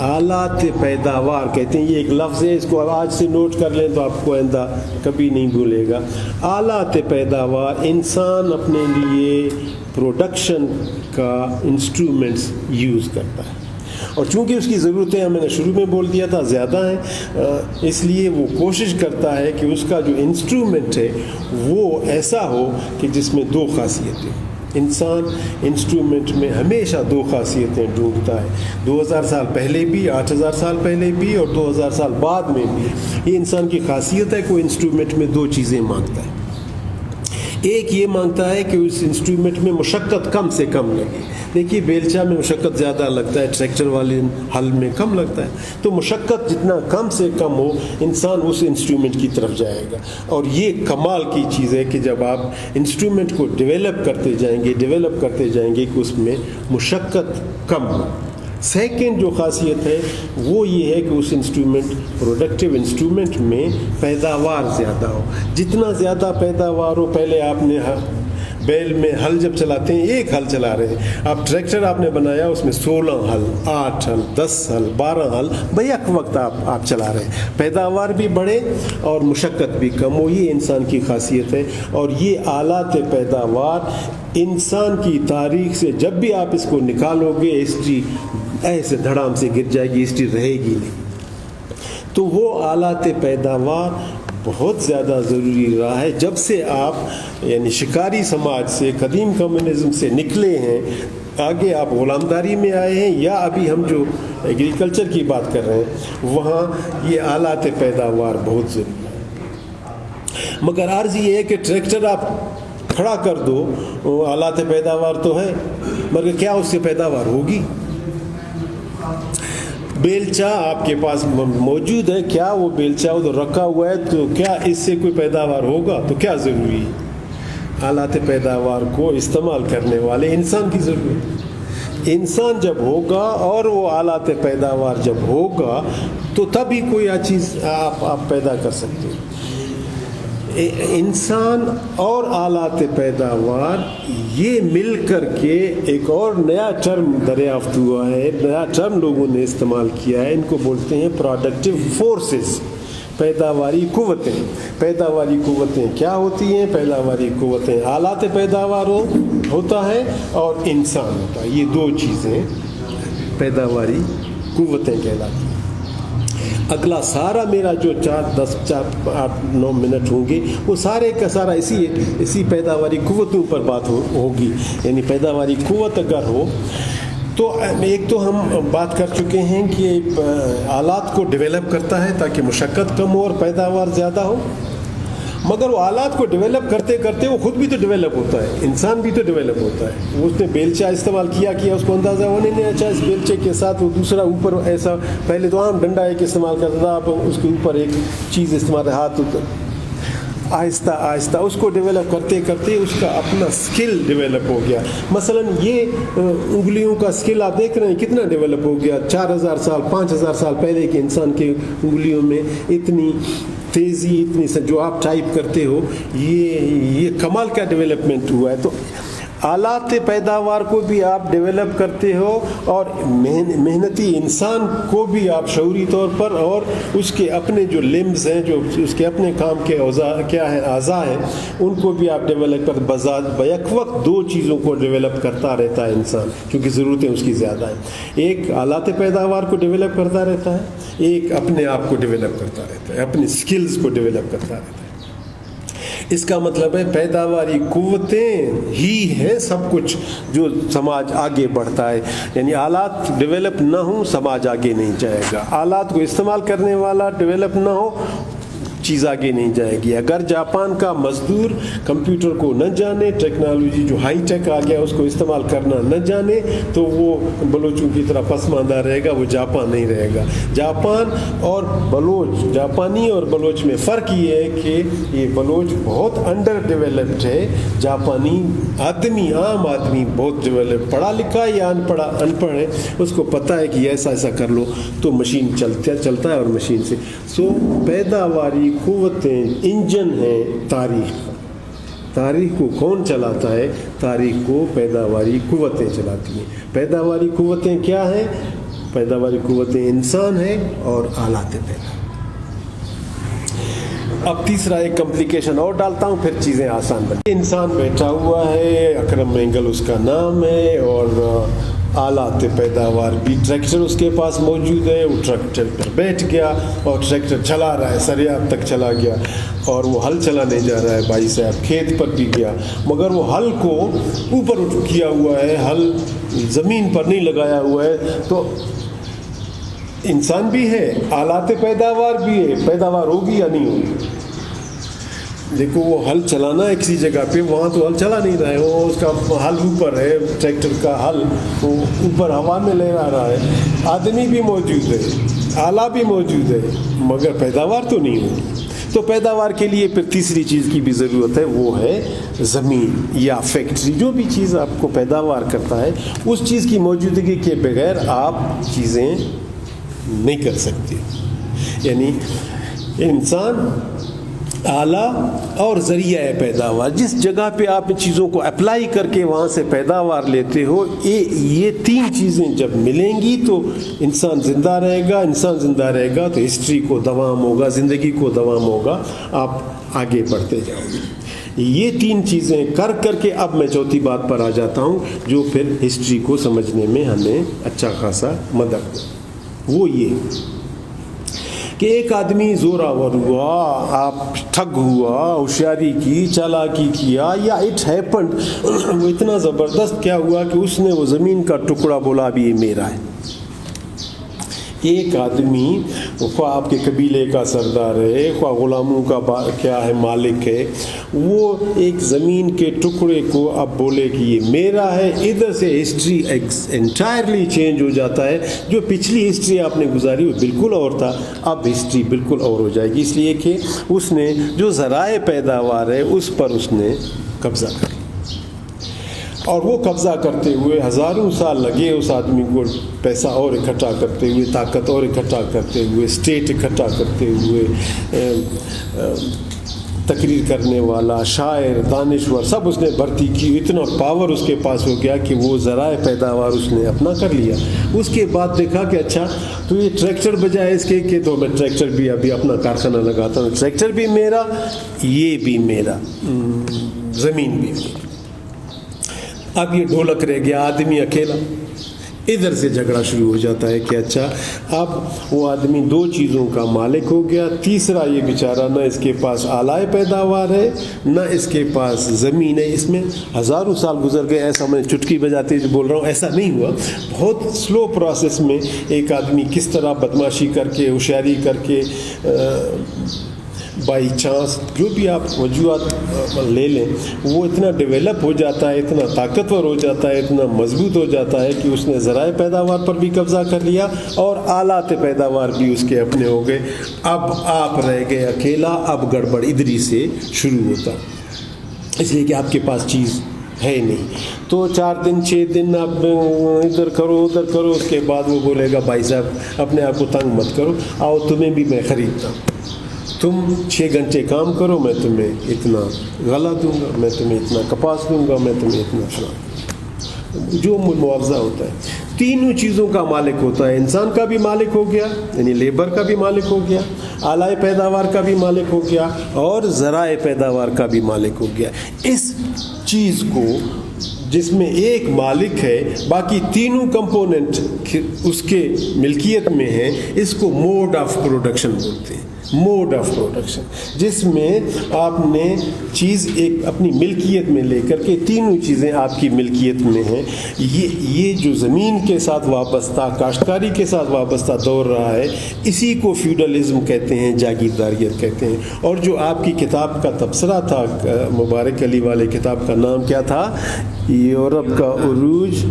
آلات پیداوار کہتے ہیں. یہ ایک لفظ ہے, اس کو آج سے نوٹ کر لیں تو آپ کو آئندہ کبھی نہیں بھولے گا. آلات پیداوار انسان اپنے لیے پروڈکشن کا انسٹرومنٹس یوز کرتا ہے, اور چونکہ اس کی ضرورتیں میں نے شروع میں بول دیا تھا زیادہ ہیں, اس لیے وہ کوشش کرتا ہے کہ اس کا جو انسٹرومنٹ ہے وہ ایسا ہو کہ جس میں 2 خاصیتیں. انسان انسٹرومنٹ میں ہمیشہ 2 خاصیتیں ڈھونڈتا ہے, 2000 سال پہلے بھی, 8000 سال پہلے بھی, اور 2000 سال بعد میں بھی. یہ انسان کی خاصیت ہے کہ وہ انسٹرومنٹ میں 2 چیزیں مانگتا ہے. ایک یہ مانگتا ہے کہ اس انسٹرومنٹ میں مشقت کم سے کم لگے. دیکھیے بیلچا میں مشقت زیادہ لگتا ہے, ٹریکٹر والے ہل میں کم لگتا ہے. تو مشقت جتنا کم سے کم ہو, انسان اس انسٹرومنٹ کی طرف جائے گا. اور یہ کمال کی چیز ہے کہ جب آپ انسٹرومنٹ کو ڈیولپ کرتے جائیں گے کہ اس میں مشقت کم ہو. سیکنڈ جو خاصیت ہے وہ یہ ہے کہ اس انسٹرومنٹ, پروڈکٹیو انسٹرومنٹ میں پیداوار زیادہ ہو. جتنا زیادہ پیداوار ہو, پہلے آپ نے بیل میں ہل جب چلاتے ہیں 1 ہل چلا رہے ہیں, اب ٹریکٹر آپ نے بنایا اس میں 16 ہل, 8 ہل, 10 ہل, 12 ہل بیک وقت آپ چلا رہے ہیں. پیداوار بھی بڑھے اور مشقت بھی کم ہو. یہ انسان کی خاصیت ہے. اور یہ آلات پیداوار انسان کی تاریخ سے جب بھی آپ اس کو نکالو گے, ہسٹری ایسے دھڑام سے گر جائے گی, ہسٹری رہے گی نہیں. تو وہ آلات پیداوار بہت زیادہ ضروری رہا ہے جب سے آپ یعنی شکاری سماج سے, قدیم کمیونزم سے نکلے ہیں, آگے آپ غلامداری میں آئے ہیں, یا ابھی ہم جو ایگریکلچر کی بات کر رہے ہیں وہاں یہ آلات پیداوار بہت ضروری ہے. مگر عرض یہ ہے کہ ٹریکٹر آپ کھڑا کر دو, آلات پیداوار تو ہے مگر کیا اس سے پیداوار ہوگی؟ بیلچا آپ کے پاس موجود ہے, کیا وہ بیلچا ادھر رکھا ہوا ہے تو کیا اس سے کوئی پیداوار ہوگا؟ تو کیا ضروری ہے؟ آلات پیداوار کو استعمال کرنے والے انسان کی ضرورت. انسان جب ہوگا اور وہ آلات پیداوار جب ہوگا تو تب ہی کوئی چیز آپ پیدا کر سکتے ہیں. انسان اور آلات پیداوار یہ مل کر کے ایک اور نیا ٹرم دریافت ہوا ہے، نیا ٹرم لوگوں نے استعمال کیا ہے، ان کو بولتے ہیں پروڈکٹیو فورسز، پیداواری قوتیں۔ پیداواری قوتیں کیا ہوتی ہیں؟ پیداواری قوتیں آلات پیداوار ہوتا ہے اور انسان ہوتا ہے، یہ دو چیزیں پیداواری قوتیں کہلاتی ہیں۔ اگلا سارا میرا جو 4-8-9 منٹ ہوں گے وہ سارے کا سارا اسی پیداواری قوتوں پر بات ہوگی۔ یعنی پیداواری قوت اگر ہو تو ایک تو ہم بات کر چکے ہیں کہ آلات کو ڈیولپ کرتا ہے تاکہ مشقت کم ہو اور پیداوار زیادہ ہو، مگر وہ آلات کو ڈیولپ کرتے کرتے وہ خود بھی تو ڈیولپ ہوتا ہے، انسان بھی تو ڈیولپ ہوتا ہے۔ اس نے بیلچہ استعمال کیا اس کو اندازہ ہونے نہیں اچھا اس بیلچے کے ساتھ وہ دوسرا اوپر ایسا، پہلے تو عام ڈنڈا ایک استعمال کرتا تھا، اب اس کے اوپر ایک چیز استعمال، ہاتھ آہستہ آہستہ اس کو ڈیولپ کرتے کرتے اس کا اپنا سکل ڈیولپ ہو گیا۔ مثلا یہ انگلیوں کا سکل آپ دیکھ رہے ہیں کتنا ڈیولپ ہو گیا، 4000 سال 5000 سال پہلے کے انسان کے انگلیوں میں اتنی تیزی، اتنی جو آپ ٹائپ کرتے ہو، یہ کمال کا ڈیولپمنٹ ہوا ہے۔ تو آلات پیداوار کو بھی آپ ڈیولپ کرتے ہو اور محنتی انسان کو بھی آپ شعوری طور پر، اور اس کے اپنے جو لمبز ہیں، جو اس کے اپنے کام کے اعضاء ہیں، ان کو بھی آپ ڈیولپ بیک وقت دو چیزوں کو ڈیولپ کرتا رہتا ہے انسان، کیونکہ ضرورتیں اس کی زیادہ ہیں۔ ایک آلات پیداوار کو ڈیولپ کرتا رہتا ہے، ایک اپنے آپ کو ڈیولپ کرتا رہتا ہے، اپنی سکلز کو ڈیولپ کرتا رہتا ہے۔ اس کا مطلب ہے پیداواری قوتیں ہی ہیں سب کچھ جو سماج آگے بڑھتا ہے۔ یعنی آلات ڈیولپ نہ ہوں سماج آگے نہیں جائے گا، آلات کو استعمال کرنے والا ڈیولپ نہ ہو چیز آگے نہیں جائے گی۔ اگر جاپان کا مزدور کمپیوٹر کو نہ جانے، ٹیکنالوجی جو ہائی ٹیک آ گیا اس کو استعمال کرنا نہ جانے، تو وہ بلوچوں کی طرح پسماندہ رہے گا، وہ جاپان نہیں رہے گا۔ جاپان اور بلوچ، جاپانی اور بلوچ میں فرق یہ ہے کہ یہ بلوچ بہت انڈر ڈیولپڈ ہے، جاپانی آدمی، عام آدمی بہت ڈیولپ، پڑھا لکھا یا ان پڑھ ہے، اس کو پتہ ہے کہ ایسا ایسا کر لو تو مشین چلتا ہے، اور مشین سے پیداواری قوتیں انجن ہیں تاریخ کا۔ تاریخ کو کون چلاتا ہے؟ تاریخ کو پیداواری قوتیں چلاتی ہیں۔ پیداواری قوتیں کیا ہیں؟ پیداواری قوتیں انسان ہیں اور آلات پیدا۔ اب تیسرا ایک کمپلیکیشن اور ڈالتا ہوں، پھر چیزیں آسان بنیں۔ انسان بیٹھا ہوا ہے، اکرم مینگل اس کا نام ہے، اور آلات پیداوار بھی ٹریکٹر اس کے پاس موجود ہے، وہ ٹریکٹر پر بیٹھ گیا اور ٹریکٹر چلا رہا ہے، سریاب تک چلا گیا، اور وہ ہل چلانے جا رہا ہے، بھائی صاحب کھیت پر بھی گیا، مگر وہ ہل کو اوپر کیا ہوا ہے، ہل زمین پر نہیں لگایا ہوا ہے۔ تو انسان بھی ہے، آلات پیداوار بھی ہے، پیداوار ہوگی یا نہیں ہوگی؟ دیکھو وہ ہل چلانا ہے کسی جگہ پہ، وہاں تو ہل چلا نہیں رہا ہے، وہ اس کا ہل اوپر ہے، ٹریکٹر کا ہل وہ اوپر ہوا میں لے رہا ہے، آدمی بھی موجود ہے، آلہ بھی موجود ہے، مگر پیداوار تو نہیں ہوگی۔ تو پیداوار کے لیے پھر تیسری چیز کی بھی ضرورت ہے، وہ ہے زمین یا فیکٹری۔ جو بھی چیز آپ کو پیداوار کرتا ہے اس چیز کی موجودگی کے بغیر آپ چیزیں نہیں کر سکتے۔ یعنی انسان، آلہ اور ذریعہ پیداوار، جس جگہ پہ آپ ان چیزوں کو اپلائی کر کے وہاں سے پیداوار لیتے ہو، یہ تین چیزیں جب ملیں گی تو انسان زندہ رہے گا۔ انسان زندہ رہے گا تو ہسٹری کو دوام ہوگا، زندگی کو دوام ہوگا، آپ آگے بڑھتے جاؤ گے۔ یہ تین چیزیں کر کے اب میں چوتھی بات پر آ جاتا ہوں جو پھر ہسٹری کو سمجھنے میں ہمیں اچھا خاصا مدد ہو۔ وہ یہ کہ ایک آدمی زوراور ہوا، آپ ٹھگ ہوا، ہوشیاری کی، چالاکی کیا، یا اٹ ہیپنڈ، وہ اتنا زبردست کیا ہوا کہ اس نے وہ زمین کا ٹکڑا بولا اب یہ میرا ہے۔ ایک آدمی خواہ آپ کے قبیلے کا سردار ہے، خواہ غلاموں کا کیا ہے مالک ہے، وہ ایک زمین کے ٹکڑے کو اب بولے کہ یہ میرا ہے، ادھر سے ہسٹری انٹائرلی چینج ہو جاتا ہے۔ جو پچھلی ہسٹری آپ نے گزاری وہ بالکل اور تھا، اب ہسٹری بالکل اور ہو جائے گی، اس لیے کہ اس نے جو ذرائع پیداوار ہے اس پر اس نے قبضہ کر لیا، اور وہ قبضہ کرتے ہوئے ہزاروں سال لگے اس آدمی کو، پیسہ اور اکٹھا کرتے ہوئے، طاقت اور اکٹھا کرتے ہوئے، اسٹیٹ اکٹھا کرتے ہوئے، تقریر کرنے والا، شاعر، دانشور سب اس نے بھرتی کی، اتنا پاور اس کے پاس ہو گیا کہ وہ ذرائع پیداوار اس نے اپنا کر لیا۔ اس کے بعد دیکھا کہ اچھا تو یہ ٹریکٹر بجائے اس کے کہ تو میں ٹریکٹر بھی ابھی اپنا کارخانہ لگاتا ہوں، ٹریکٹر بھی میرا، یہ بھی میرا، زمین بھی میری۔ اب یہ ڈھولک رہ گیا، آدمی اکیلا۔ ادھر سے جھگڑا شروع ہو جاتا ہے کہ اچھا اب وہ آدمی دو چیزوں کا مالک ہو گیا، تیسرا یہ بیچارہ نہ اس کے پاس آلائے پیداوار ہے نہ اس کے پاس زمین ہے۔ اس میں ہزاروں سال گزر گئے، ایسا میں چٹکی بجاتے جو بول رہا ہوں ایسا نہیں ہوا، بہت سلو پروسیس میں ایک آدمی کس طرح بدماشی کر کے، ہوشیاری کر کے، بائی چانس جو بھی آپ وجوہات لے لیں، وہ اتنا ڈیولپ ہو جاتا ہے، اتنا طاقتور ہو جاتا ہے، اتنا مضبوط ہو جاتا ہے کہ اس نے ذرائع پیداوار پر بھی قبضہ کر لیا اور آلات پیداوار بھی اس کے اپنے ہو گئے۔ اب آپ رہ گئے اکیلا، اب گڑبڑ ادھری سے شروع ہوتا، اس لیے کہ آپ کے پاس چیز ہے نہیں۔ تو 4 دن 6 دن آپ ادھر کرو ادھر کرو، اس کے بعد وہ بولے گا بھائی صاحب اپنے آپ کو تنگ مت کرو، آؤ تمہیں بھی میں خریدتا ہوں، تم 6 گھنٹے کام کرو، میں تمہیں اتنا غلہ دوں گا، میں تمہیں اتنا کپاس دوں گا، میں تمہیں اتنا فلاں، جو معاوضہ ہوتا ہے۔ تینوں چیزوں کا مالک ہوتا ہے، انسان کا بھی مالک ہو گیا یعنی لیبر کا بھی مالک ہو گیا، آلائے پیداوار کا بھی مالک ہو گیا اور ذرائع پیداوار کا بھی مالک ہو گیا۔ اس چیز کو جس میں ایک مالک ہے، باقی تینوں کمپوننٹ اس کے ملکیت میں ہیں، اس کو موڈ آف پروڈکشن بولتے ہیں۔ موڈ آف پروڈکشن، جس میں آپ نے چیز ایک اپنی ملکیت میں لے کر کے تینوں چیزیں آپ کی ملکیت میں ہیں۔ یہ جو زمین کے ساتھ وابستہ، کاشتکاری کے ساتھ وابستہ دور رہا ہے، اسی کو فیوڈلزم کہتے ہیں، جاگیرداریت کہتے ہیں۔ اور جو آپ کی کتاب کا تبصرہ تھا، مبارک علی والے کتاب کا نام کیا تھا؟ یورپ کا عروج۔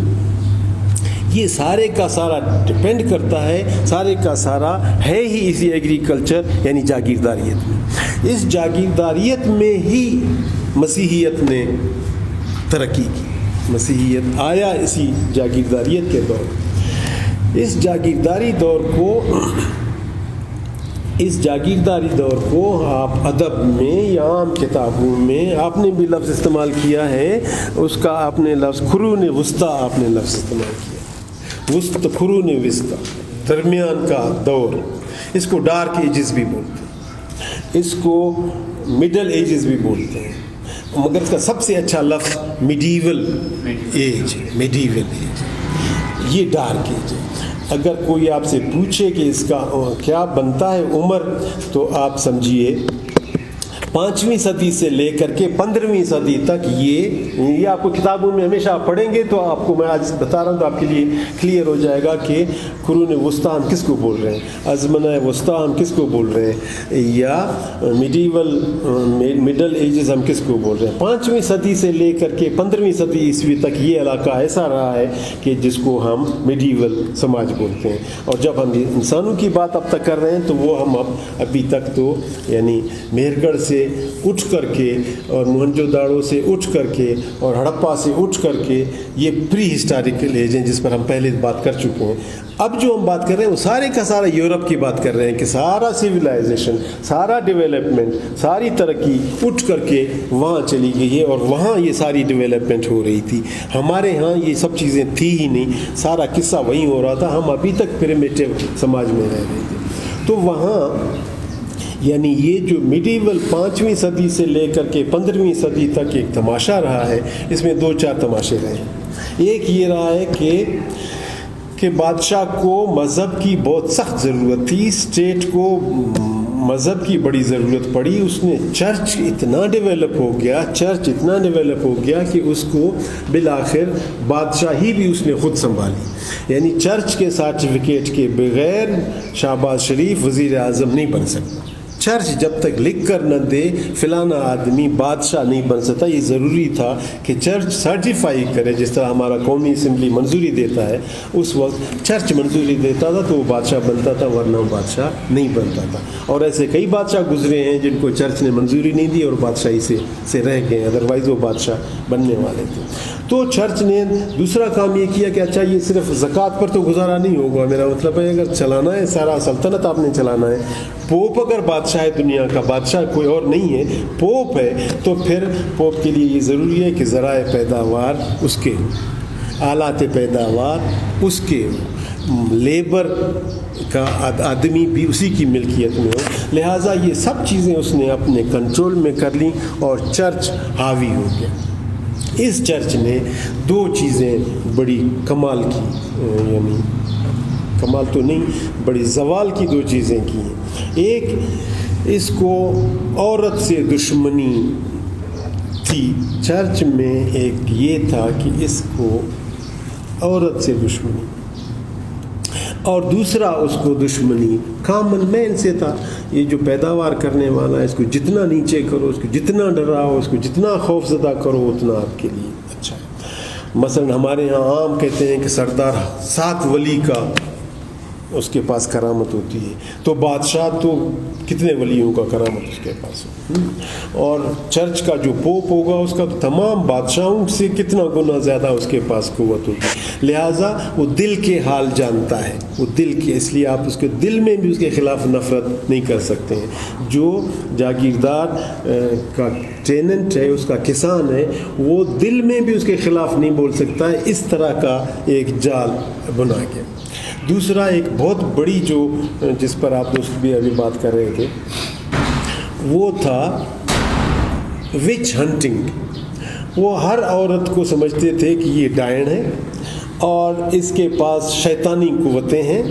یہ سارے کا سارا ڈپینڈ کرتا ہے، سارے کا سارا ہے ہی اسی ایگریکلچر یعنی جاگیرداریت میں۔ اس جاگیرداریت میں ہی مسیحیت نے ترقی کی، مسیحیت آیا اسی جاگیرداریت کے دور میں۔ اس جاگیرداری دور کو آپ ادب میں یا عام کتابوں میں آپ نے بھی لفظ استعمال کیا ہے، اس کا آپ نے لفظ قرون وسطیٰ آپ نے لفظ استعمال کیا، قرون وسطیٰ، درمیان کا دور۔ اس کو ڈارک ایجز بھی بولتے ہیں، اس کو مڈل ایجز بھی بولتے ہیں، مگر اس کا سب سے اچھا لفظ میڈیول ایج، میڈیول ایج، یہ ڈارک ایج ہے۔ اگر کوئی آپ سے پوچھے کہ اس کا کیا بنتا ہے عمر، تو آپ سمجھیے 5ویں صدی سے لے کر کے 15ویں صدی تک یہ آپ کو کتابوں میں ہمیشہ آپ پڑھیں گے تو آپ کو میں آج بتا رہا ہوں تو آپ کے لیے کلیئر ہو جائے گا کہ قرون وسطیٰ ہم کس کو بول رہے ہیں، ازمنہ وسطیٰ ہم کس کو بول رہے ہیں، یا مڈل ایجز ہم کس کو بول رہے ہیں۔ 5ویں صدی سے لے کر کے 15ویں صدی عیسوی تک یہ علاقہ ایسا رہا ہے کہ جس کو ہم میڈیول سماج بولتے ہیں۔ اور جب ہم انسانوں کی بات اب تک کر رہے ہیں تو وہ ہم ابھی تک تو یعنی مہر گڑھ سے اٹھ کر کے اور موہنجو داڑو سے اٹھ کر کے اور ہڑپا سے اٹھ کر کے یہ پری ہسٹوریکل ایج ہیں جس پر ہم پہلے بات کر چکے ہیں۔ اب جو ہم بات کر رہے ہیں وہ سارے کا سارا یورپ کی بات کر رہے ہیں کہ سارا سویلائزیشن، سارا ڈیولپمنٹ، ساری ترقی اٹھ کر کے وہاں چلی گئی ہے اور وہاں یہ ساری ڈیولپمنٹ ہو رہی تھی۔ ہمارے ہاں یہ سب چیزیں تھی ہی نہیں، سارا قصہ وہیں ہو رہا تھا، ہم ابھی تک پریمیٹیو سماج میں رہ رہے تھے۔ تو وہاں یعنی یہ جو میڈیول 5ویں صدی سے لے کر کے 15ویں صدی تک ایک تماشا رہا ہے، اس میں 2-4 تماشے رہے ہیں۔ ایک یہ رہا ہے کہ بادشاہ کو مذہب کی بہت سخت ضرورت تھی، اسٹیٹ کو مذہب کی بڑی ضرورت پڑی، اس نے چرچ اتنا ڈیولپ ہو گیا کہ اس کو بالآخر بادشاہی بھی اس نے خود سنبھالی، یعنی چرچ کے سرٹیفکیٹ کے بغیر شہباز شریف وزیر اعظم نہیں بن سکتا۔ چرچ جب تک لکھ کر نہ دے فلانا آدمی بادشاہ نہیں بن سکتا۔ یہ ضروری تھا کہ چرچ سرٹیفائی کرے، جس طرح ہمارا قومی اسمبلی منظوری دیتا ہے، اس وقت چرچ منظوری دیتا تھا تو وہ بادشاہ بنتا تھا، ورنہ وہ بادشاہ نہیں بنتا تھا۔ اور ایسے کئی بادشاہ گزرے ہیں جن کو چرچ نے منظوری نہیں دی اور بادشاہی سے رہ گئے، ادروائز وہ بادشاہ بننے والے تھے۔ تو چرچ نے دوسرا کام یہ کیا کہ اچھا یہ صرف زکوٰۃ پر تو گزارا نہیں ہوگا، میرا مطلب ہے اگر چلانا ہے سارا سلطنت آپ نے چلانا ہے، پوپ اگر بادشاہ ہے دنیا کا، بادشاہ کوئی اور نہیں ہے، پوپ ہے، تو پھر پوپ کے لیے یہ ضروری ہے کہ ذرائع پیداوار اس کے ہوں، آلات پیداوار اس کے ہوں، لیبر کا آدمی بھی اسی کی ملکیت میں ہو، لہٰذا یہ سب چیزیں اس نے اپنے کنٹرول میں کر لیں اور چرچ حاوی ہو گیا۔ اس چرچ نے دو چیزیں بڑی کمال کی، یعنی کمال تو نہیں، بڑی زوال کی دو چیزیں کی ہیں۔ ایک، اس کو عورت سے دشمنی تھی چرچ میں، ایک یہ تھا کہ اس کو عورت سے دشمنی، اور دوسرا اس کو دشمنی کامن مین سے تھا، یہ جو پیداوار کرنے والا ہے اس کو جتنا نیچے کرو، اس کو جتنا ڈراؤ، اس کو جتنا خوف زدہ کرو اتنا آپ کے لیے اچھا ہے۔ مثلا ہمارے ہاں عام کہتے ہیں کہ سردار 7 ولی کا اس کے پاس کرامت ہوتی ہے، تو بادشاہ تو کتنے ولیوں کا کرامت اس کے پاس ہو، اور چرچ کا جو پوپ ہوگا اس کا تو تمام بادشاہوں سے کتنا گنا زیادہ اس کے پاس قوت ہوگی، لہٰذا وہ دل کے حال جانتا ہے، وہ دل کے، اس لیے آپ اس کے دل میں بھی اس کے خلاف نفرت نہیں کر سکتے ہیں۔ جو جاگیردار کا ٹیننٹ ہے، اس کا کسان ہے، وہ دل میں بھی اس کے خلاف نہیں بول سکتا ہے، اس طرح کا ایک جال بنا کے۔ دوسرا ایک بہت بڑی جو جس پر آپ دوست بھی ابھی بات کر رہے تھے، وہ تھا وچ ہنٹنگ۔ وہ ہر عورت کو سمجھتے تھے کہ یہ ڈائن ہے اور اس کے پاس شیطانی قوتیں ہیں،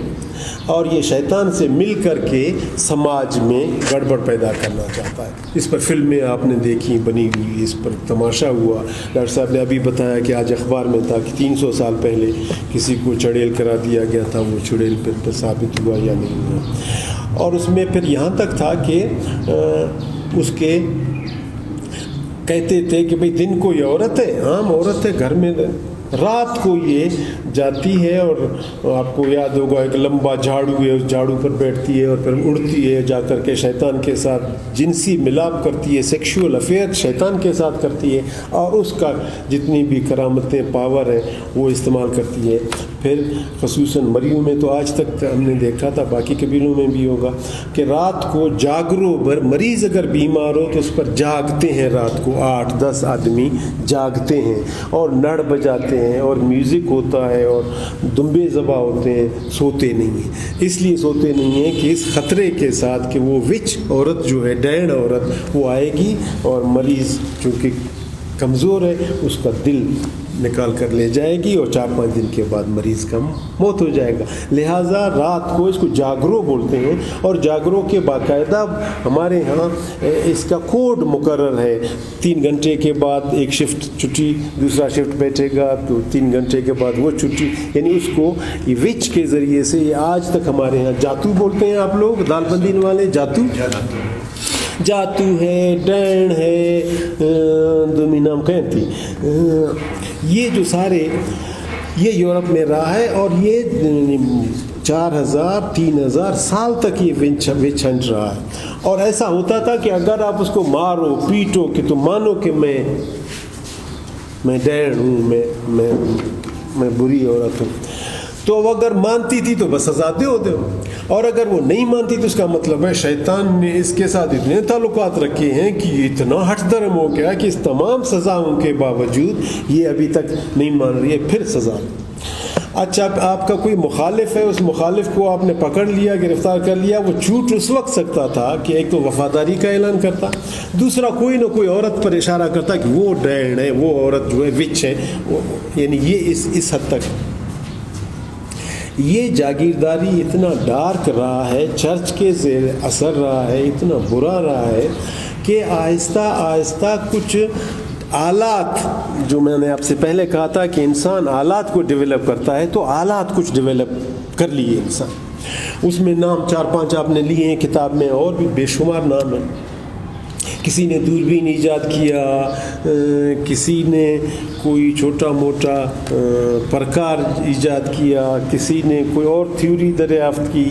اور یہ شیطان سے مل کر کے سماج میں گڑبڑ پیدا کرنا چاہتا ہے۔ اس پر فلمیں آپ نے دیکھی بنی ہوئی، اس پر تماشا ہوا۔ ڈاکٹر صاحب نے ابھی بتایا کہ آج اخبار میں تھا کہ 300 سال پہلے کسی کو چڑیل کرا دیا گیا تھا، وہ چڑیل پھر ثابت ہوا یا نہیں ہوا، اور اس میں پھر یہاں تک تھا کہ اس کے کہتے تھے کہ بھئی دن کو یہ عورت ہے، عام عورت ہے گھر میں، رات کو یہ جاتی ہے، اور آپ کو یاد ہوگا ایک لمبا جھاڑو ہے، اس جھاڑو پر بیٹھتی ہے اور پھر اڑتی ہے، جا کر کے شیطان کے ساتھ جنسی ملاپ کرتی ہے، سیکشول افیئر شیطان کے ساتھ کرتی ہے، اور اس کا جتنی بھی کرامتیں پاور ہیں وہ استعمال کرتی ہے۔ پھر خصوصاً مریوں میں تو آج تک ہم نے دیکھا تھا، باقی قبیلوں میں بھی ہوگا کہ رات کو جاگرو بھر مریض اگر بیمار ہو تو اس پر جاگتے ہیں، رات کو 8-10 آدمی جاگتے ہیں اور نڑ بجاتے ہیں اور میوزک ہوتا ہے اور دمبے ذبح ہوتے ہیں، سوتے نہیں ہیں۔ اس لیے سوتے نہیں ہیں کہ اس خطرے کے ساتھ کہ وہ وچ عورت جو ہے، ڈین عورت، وہ آئے گی اور مریض چونکہ کمزور ہے اس کا دل نکال کر لے جائے گی، اور 4-5 دن کے بعد مریض کا موت ہو جائے گا۔ لہٰذا رات کو اس کو جاگرو بولتے ہیں، اور جاگرو کے باقاعدہ ہمارے ہاں اس کا کوڈ مقرر ہے، 3 گھنٹے کے بعد ایک شفٹ چھٹی، دوسرا شفٹ بیٹھے گا تو 3 گھنٹے کے بعد وہ چھٹی، یعنی اس کو یہ وچ کے ذریعے سے، یہ آج تک ہمارے ہاں جاتو بولتے ہیں آپ لوگ، دال بندین والے جاتو ہے، ڈین ہے، دومی نام کہتی، یہ جو سارے یہ یورپ میں رہا ہے، اور یہ 4000-3000 سال تک یہ وچ ہنٹ رہا ہے۔ اور ایسا ہوتا تھا کہ اگر آپ اس کو مارو پیٹو کہ تم مانو کہ میں ڈین ہوں، میں بری عورت ہوں، تو وہ اگر مانتی تھی تو بس سزا دو، اور اگر وہ نہیں مانتی تو اس کا مطلب ہے شیطان نے اس کے ساتھ اتنے تعلقات رکھے ہیں کہ یہ اتنا ہٹ درم ہو گیا کہ اس تمام سزاؤں کے باوجود یہ ابھی تک نہیں مان رہی ہے، پھر سزا دو۔ اچھا، آپ کا کوئی مخالف ہے، اس مخالف کو آپ نے پکڑ لیا، گرفتار کر لیا، وہ چھوٹ اس وقت سکتا تھا کہ ایک تو وفاداری کا اعلان کرتا، دوسرا کوئی نہ کوئی عورت پر اشارہ کرتا کہ وہ ڈین ہے، وہ عورت جو ہے وچ ہے، یعنی یہ اس حد تک یہ جاگیرداری اتنا ڈارک رہا ہے، چرچ کے زیر اثر رہا ہے، اتنا برا رہا ہے کہ آہستہ آہستہ کچھ آلات، جو میں نے آپ سے پہلے کہا تھا کہ انسان آلات کو ڈیولپ کرتا ہے، تو آلات کچھ ڈیولپ کر لیے انسان، اس میں نام 4-5 آپ نے لیے ہیں کتاب میں، اور بھی بے شمار نام ہیں۔ کسی نے دوربین ایجاد کیا، کسی نے کوئی چھوٹا موٹا پرکار ایجاد کیا، کسی نے کوئی اور تھیوری دریافت کی،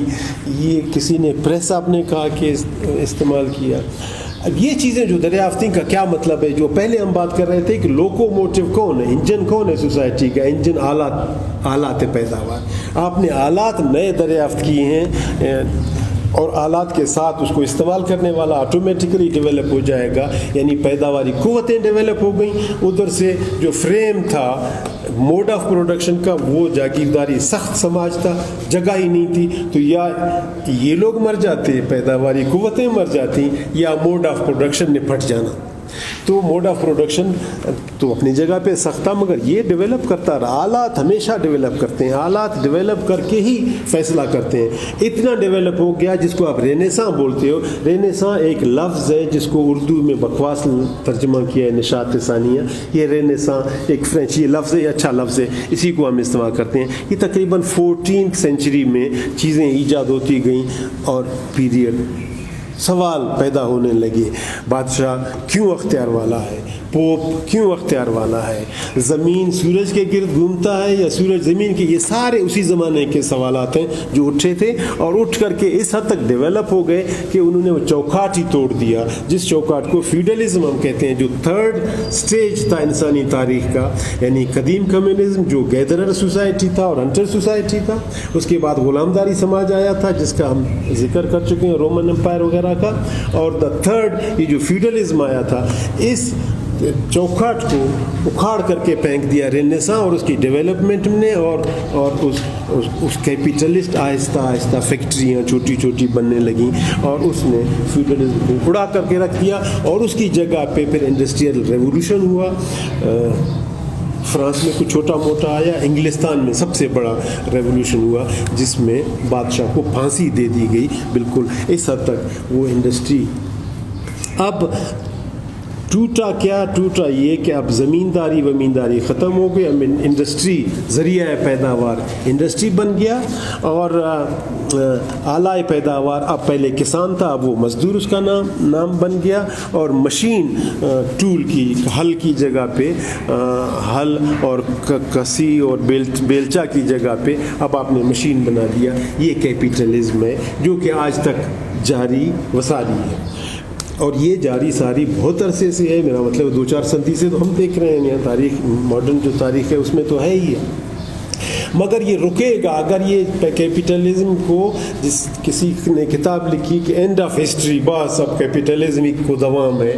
یہ کسی نے پریس آپ نے کہا کہ استعمال کیا، اب یہ چیزیں جو دریافتی کا کیا مطلب ہے، جو پہلے ہم بات کر رہے تھے کہ لوکوموٹیو کون ہے، انجن کون ہے سوسائٹی کا، انجن آلات پیداوار. آپ نے آلات نئے دریافت کیے ہیں اور آلات کے ساتھ اس کو استعمال کرنے والا آٹومیٹکلی ڈیولپ ہو جائے گا، یعنی پیداواری قوتیں ڈیولپ ہو گئیں. ادھر سے جو فریم تھا موڈ آف پروڈکشن کا وہ جاگیرداری سخت سماج تھا، جگہ ہی نہیں تھی، تو یا یہ لوگ مر جاتے، پیداواری قوتیں مر جاتی، یا موڈ آف پروڈکشن نے پھٹ جانا. تو موڈ آف پروڈکشن تو اپنی جگہ پہ سخت تھا، مگر یہ ڈیولپ کرتا رہا. آلات ہمیشہ ڈیولپ کرتے ہیں، آلات ڈیولپ کر کے ہی فیصلہ کرتے ہیں. اتنا ڈیولپ ہو گیا جس کو آپ رینیساں بولتے ہو. رینیساں ایک لفظ ہے جس کو اردو میں بکواس ترجمہ کیا ہے نشاط ثانیہ. یہ رینیساں ایک فرینچ یہ لفظ ہے، یہ اچھا لفظ ہے، اسی کو ہم استعمال کرتے ہیں. یہ تقریباً 14 سینچری میں چیزیں ایجاد ہوتی گئیں اور پیریڈ سوال پیدا ہونے لگے. بادشاہ کیوں اختیار والا ہے، پوپ کیوں اختیار والا ہے، زمین سورج کے گرد گھومتا ہے یا سورج زمین کے، یہ سارے اسی زمانے کے سوالات ہیں جو اٹھے تھے اور اٹھ کر کے اس حد تک ڈیولپ ہو گئے کہ انہوں نے وہ چوکاٹ ہی توڑ دیا، جس چوکاٹ کو فیوڈلزم ہم کہتے ہیں، جو تھرڈ سٹیج تھا انسانی تاریخ کا. یعنی قدیم کمیونزم جو گیدرر سوسائٹی تھا اور ہنٹر سوسائٹی تھا، اس کے بعد غلامداری سماج آیا تھا جس کا ہم ذکر کر چکے ہیں، رومن امپائر وغیرہ کا، اور دا تھرڈ یہ جو فیوڈلزم آیا تھا. اس چوکھاٹ کو اکھاڑ کر کے پھینک دیا رینیساں اور اس کی ڈیولپمنٹ نے، اور اس کیپیٹلسٹ آہستہ آہستہ فیکٹریاں چھوٹی چھوٹی بننے لگیں اور اس نے فیوڈلزم کو اڑا کر کے رکھ دیا. اور اس کی جگہ پہ پھر انڈسٹریل ریولوشن ہوا. فرانس میں کچھ چھوٹا موٹا آیا، انگلستان میں سب سے بڑا ریولوشن ہوا جس میں بادشاہ کو پھانسی دے دی گئی. بالکل اس حد تک وہ انڈسٹری. اب ٹوٹا کیا؟ ٹوٹا یہ کہ اب زمینداری ومینداری ختم ہو گئی. اب انڈسٹری ذریعہ پیداوار انڈسٹری بن گیا، اور اعلیٰ پیداوار اب پہلے کسان تھا، اب وہ مزدور اس کا نام بن گیا. اور مشین ٹول کی ہل کی جگہ پہ ہل اور کسی اور بیلچا کی جگہ پہ اب آپ نے مشین بنا دیا. یہ کیپیٹلزم ہے جو کہ آج تک جاری وساری ہے، اور یہ جاری ساری بہت عرصے سے ہے. میرا مطلب 2-4 صدی سے تو ہم دیکھ رہے ہیں. یہاں تاریخ ماڈرن جو تاریخ ہے اس میں تو ہے ہی ہے، مگر یہ رکے گا اگر یہ کیپیٹلزم کو، جس کسی نے کتاب لکھی کہ اینڈ آف ہسٹری، بس اب کیپیٹلزم کو دوام ہے.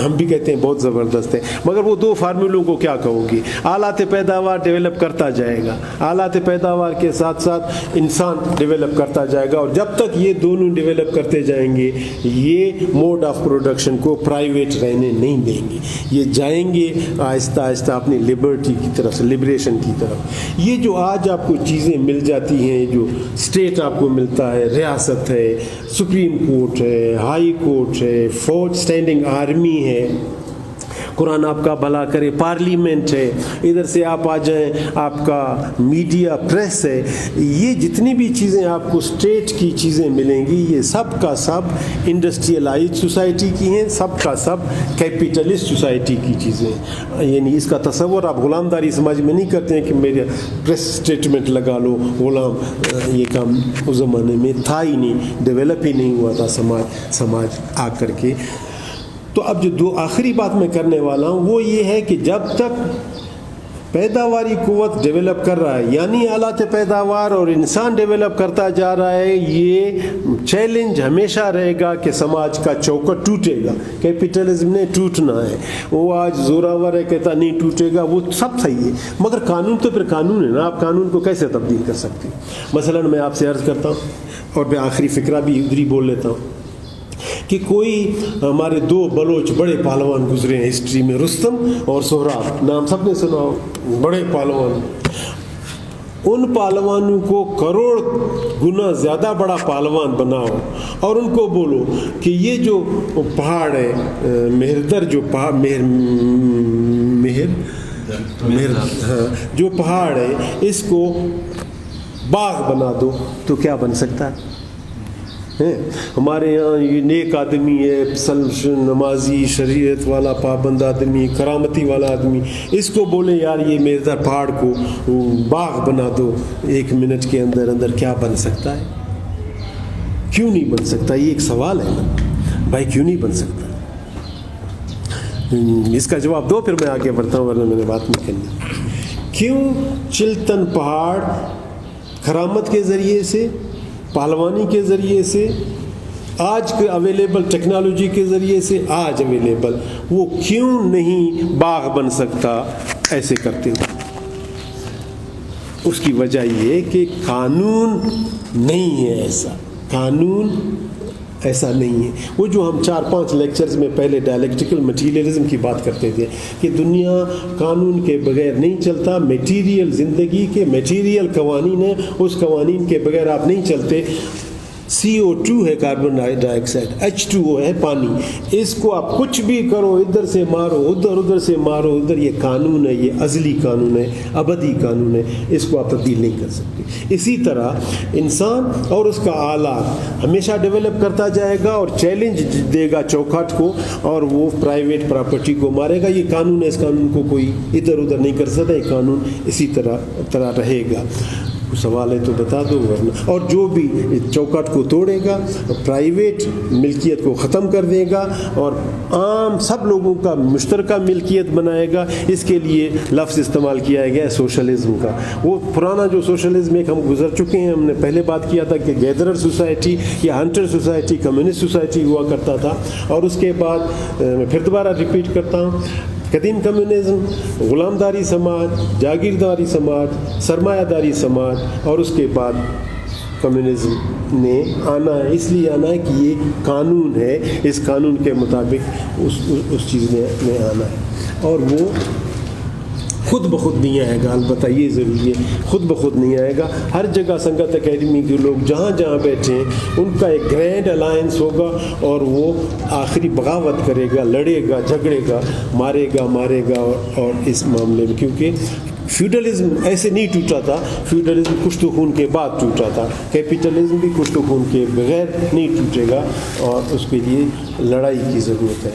ہم بھی کہتے ہیں بہت زبردست ہے، مگر وہ 2 فارمولوں کو کیا کہوں گی؟ آلات پیداوار ڈیولپ کرتا جائے گا، آلات پیداوار کے ساتھ ساتھ انسان ڈیولپ کرتا جائے گا، اور جب تک یہ دونوں ڈیولپ کرتے جائیں گے یہ موڈ آف پروڈکشن کو پرائیویٹ رہنے نہیں دیں گے. یہ جائیں گے آہستہ آہستہ اپنی لبرٹی کی طرف، لبریشن کی طرف. یہ جو آج آپ کو چیزیں مل جاتی ہیں، جو اسٹیٹ آپ کو ملتا ہے، ریاست ہے، سپریم کورٹ ہے، ہائی کورٹ ہے، فوج اسٹینڈنگ آرمی ہے، قرآن آپ کا بھلا کرے، پارلیمنٹ ہے، ادھر سے آپ آ جائیں آپ کا میڈیا، پریس ہے، یہ جتنی بھی چیزیں آپ کو اسٹیٹ کی چیزیں ملیں گی یہ سب کا سب انڈسٹریلائز سوسائٹی کی ہیں، سب کا سب کیپیٹلسٹ سوسائٹی کی چیزیں ہیں. یعنی اس کا تصور آپ غلامداری سماج میں نہیں کرتے ہیں کہ میرے پریس اسٹیٹمنٹ لگا لو غلام. یہ کام اس زمانے میں تھا ہی نہیں، ڈیولپ ہی نہیں ہوا تھا سماج آ کر کے. تو اب جو آخری بات میں کرنے والا ہوں وہ یہ ہے کہ جب تک پیداواری قوت ڈیولپ کر رہا ہے، یعنی آلات پیداوار اور انسان ڈیولپ کرتا جا رہا ہے، یہ چیلنج ہمیشہ رہے گا کہ سماج کا چوکٹ ٹوٹے گا. کیپیٹلزم نے ٹوٹنا ہے. وہ آج زوراور ہے، کہتا نہیں ٹوٹے گا، وہ سب صحیح ہے، مگر قانون تو پھر قانون ہے نا. آپ قانون کو کیسے تبدیل کر سکتے ہیں؟ مثلا میں آپ سے عرض کرتا ہوں، اور میں آخری فقرہ بھی ادھر ہی بول لیتا ہوں، کہ کوئی ہمارے 2 بلوچ بڑے پہلوان گزرے ہیں ہسٹری میں، رستم اور سہراب، نام سب نے سنا ہو، بڑے پہلوان. ان پہلوانوں کو کروڑ گنا زیادہ بڑا پہلوان بناؤ اور ان کو بولو کہ یہ جو پہاڑ ہے مہردر، جو جو پہاڑ ہے اس کو باغ بنا دو، تو کیا بن سکتا ہے؟ ہمارے یہاں یہ نیک آدمی ہے، نمازی، شریعت والا، پابند آدمی، کرامتی والا آدمی، اس کو بولے یار یہ میرے پہاڑ کو باغ بنا دو 1 منٹ کے اندر اندر، کیا بن سکتا ہے؟ کیوں نہیں بن سکتا؟ یہ ایک سوال ہے نا بھائی، کیوں نہیں بن سکتا؟ اس کا جواب دو پھر میں آگے بڑھتا ہوں ورنہ میں نے بات نہیں کرنی. کیوں چلتن پہاڑ کرامت کے ذریعے سے، پہلوانی کے ذریعے سے، آج کے اویلیبل ٹیکنالوجی کے ذریعے سے آج اویلیبل، وہ کیوں نہیں باغ بن سکتا ایسے کرتے ہوئے؟ اس کی وجہ یہ کہ قانون نہیں ہے ایسا، قانون ایسا نہیں ہے. وہ جو ہم 4-5 لیکچرز میں پہلے ڈائلیکٹیکل مٹیریلزم کی بات کرتے تھے کہ دنیا قانون کے بغیر نہیں چلتا، میٹیریل زندگی کے میٹیریل قوانین ہیں، اس قوانین کے بغیر آپ نہیں چلتے. CO2 ہے کاربن ڈائی آکسائڈ، H2O ہے پانی، اس کو آپ کچھ بھی کرو، ادھر سے مارو ادھر سے مارو ادھر، یہ قانون ہے، یہ ازلی قانون ہے، ابدی قانون ہے، اس کو آپ تبدیل نہیں کر سکتے. اسی طرح انسان اور اس کا آلات ہمیشہ ڈیولپ کرتا جائے گا اور چیلنج دے گا چوکھٹ کو، اور وہ پرائیویٹ پراپرٹی کو مارے گا. یہ قانون ہے، اس قانون کو کوئی ادھر ادھر نہیں کر سکتا، یہ قانون اسی طرح رہے گا. سوال ہے تو بتا دو ورنہ. اور جو بھی چوکٹ کو توڑے گا، پرائیویٹ ملکیت کو ختم کر دے گا اور عام سب لوگوں کا مشترکہ ملکیت بنائے گا، اس کے لیے لفظ استعمال کیا گیا ہے سوشلزم کا. وہ پرانا جو سوشلزم ایک ہم گزر چکے ہیں، ہم نے پہلے بات کیا تھا کہ گیدرر سوسائٹی یا ہنٹر سوسائٹی، کمیونسٹ سوسائٹی ہوا کرتا تھا. اور اس کے بعد میں پھر دوبارہ ریپیٹ کرتا ہوں، قدیم کمیونزم، غلام داری سماج، جاگیرداری سماج، سرمایہ داری سماج، اور اس کے بعد کمیونزم نے آنا ہے. اس لیے آنا ہے کہ یہ قانون ہے، اس قانون کے مطابق اس چیز نے آنا ہے. اور وہ خود بخود نہیں آئے گا، البتہ یہ ضروری ہے خود بخود نہیں آئے گا. ہر جگہ سنگت اکیڈمی کے لوگ جہاں جہاں بیٹھے ہیں ان کا ایک گرینڈ الائنس ہوگا، اور وہ آخری بغاوت کرے گا، لڑے گا، جھگڑے گا، مارے گا. اور اس معاملے میں کیونکہ فیوڈلزم ایسے نہیں ٹوٹا تھا، فیوڈلزم کشت و خون کے بعد ٹوٹا تھا، کیپیٹلزم بھی کشت و خون کے بغیر نہیں ٹوٹے گا، اور اس کے لیے لڑائی کی ضرورت ہے.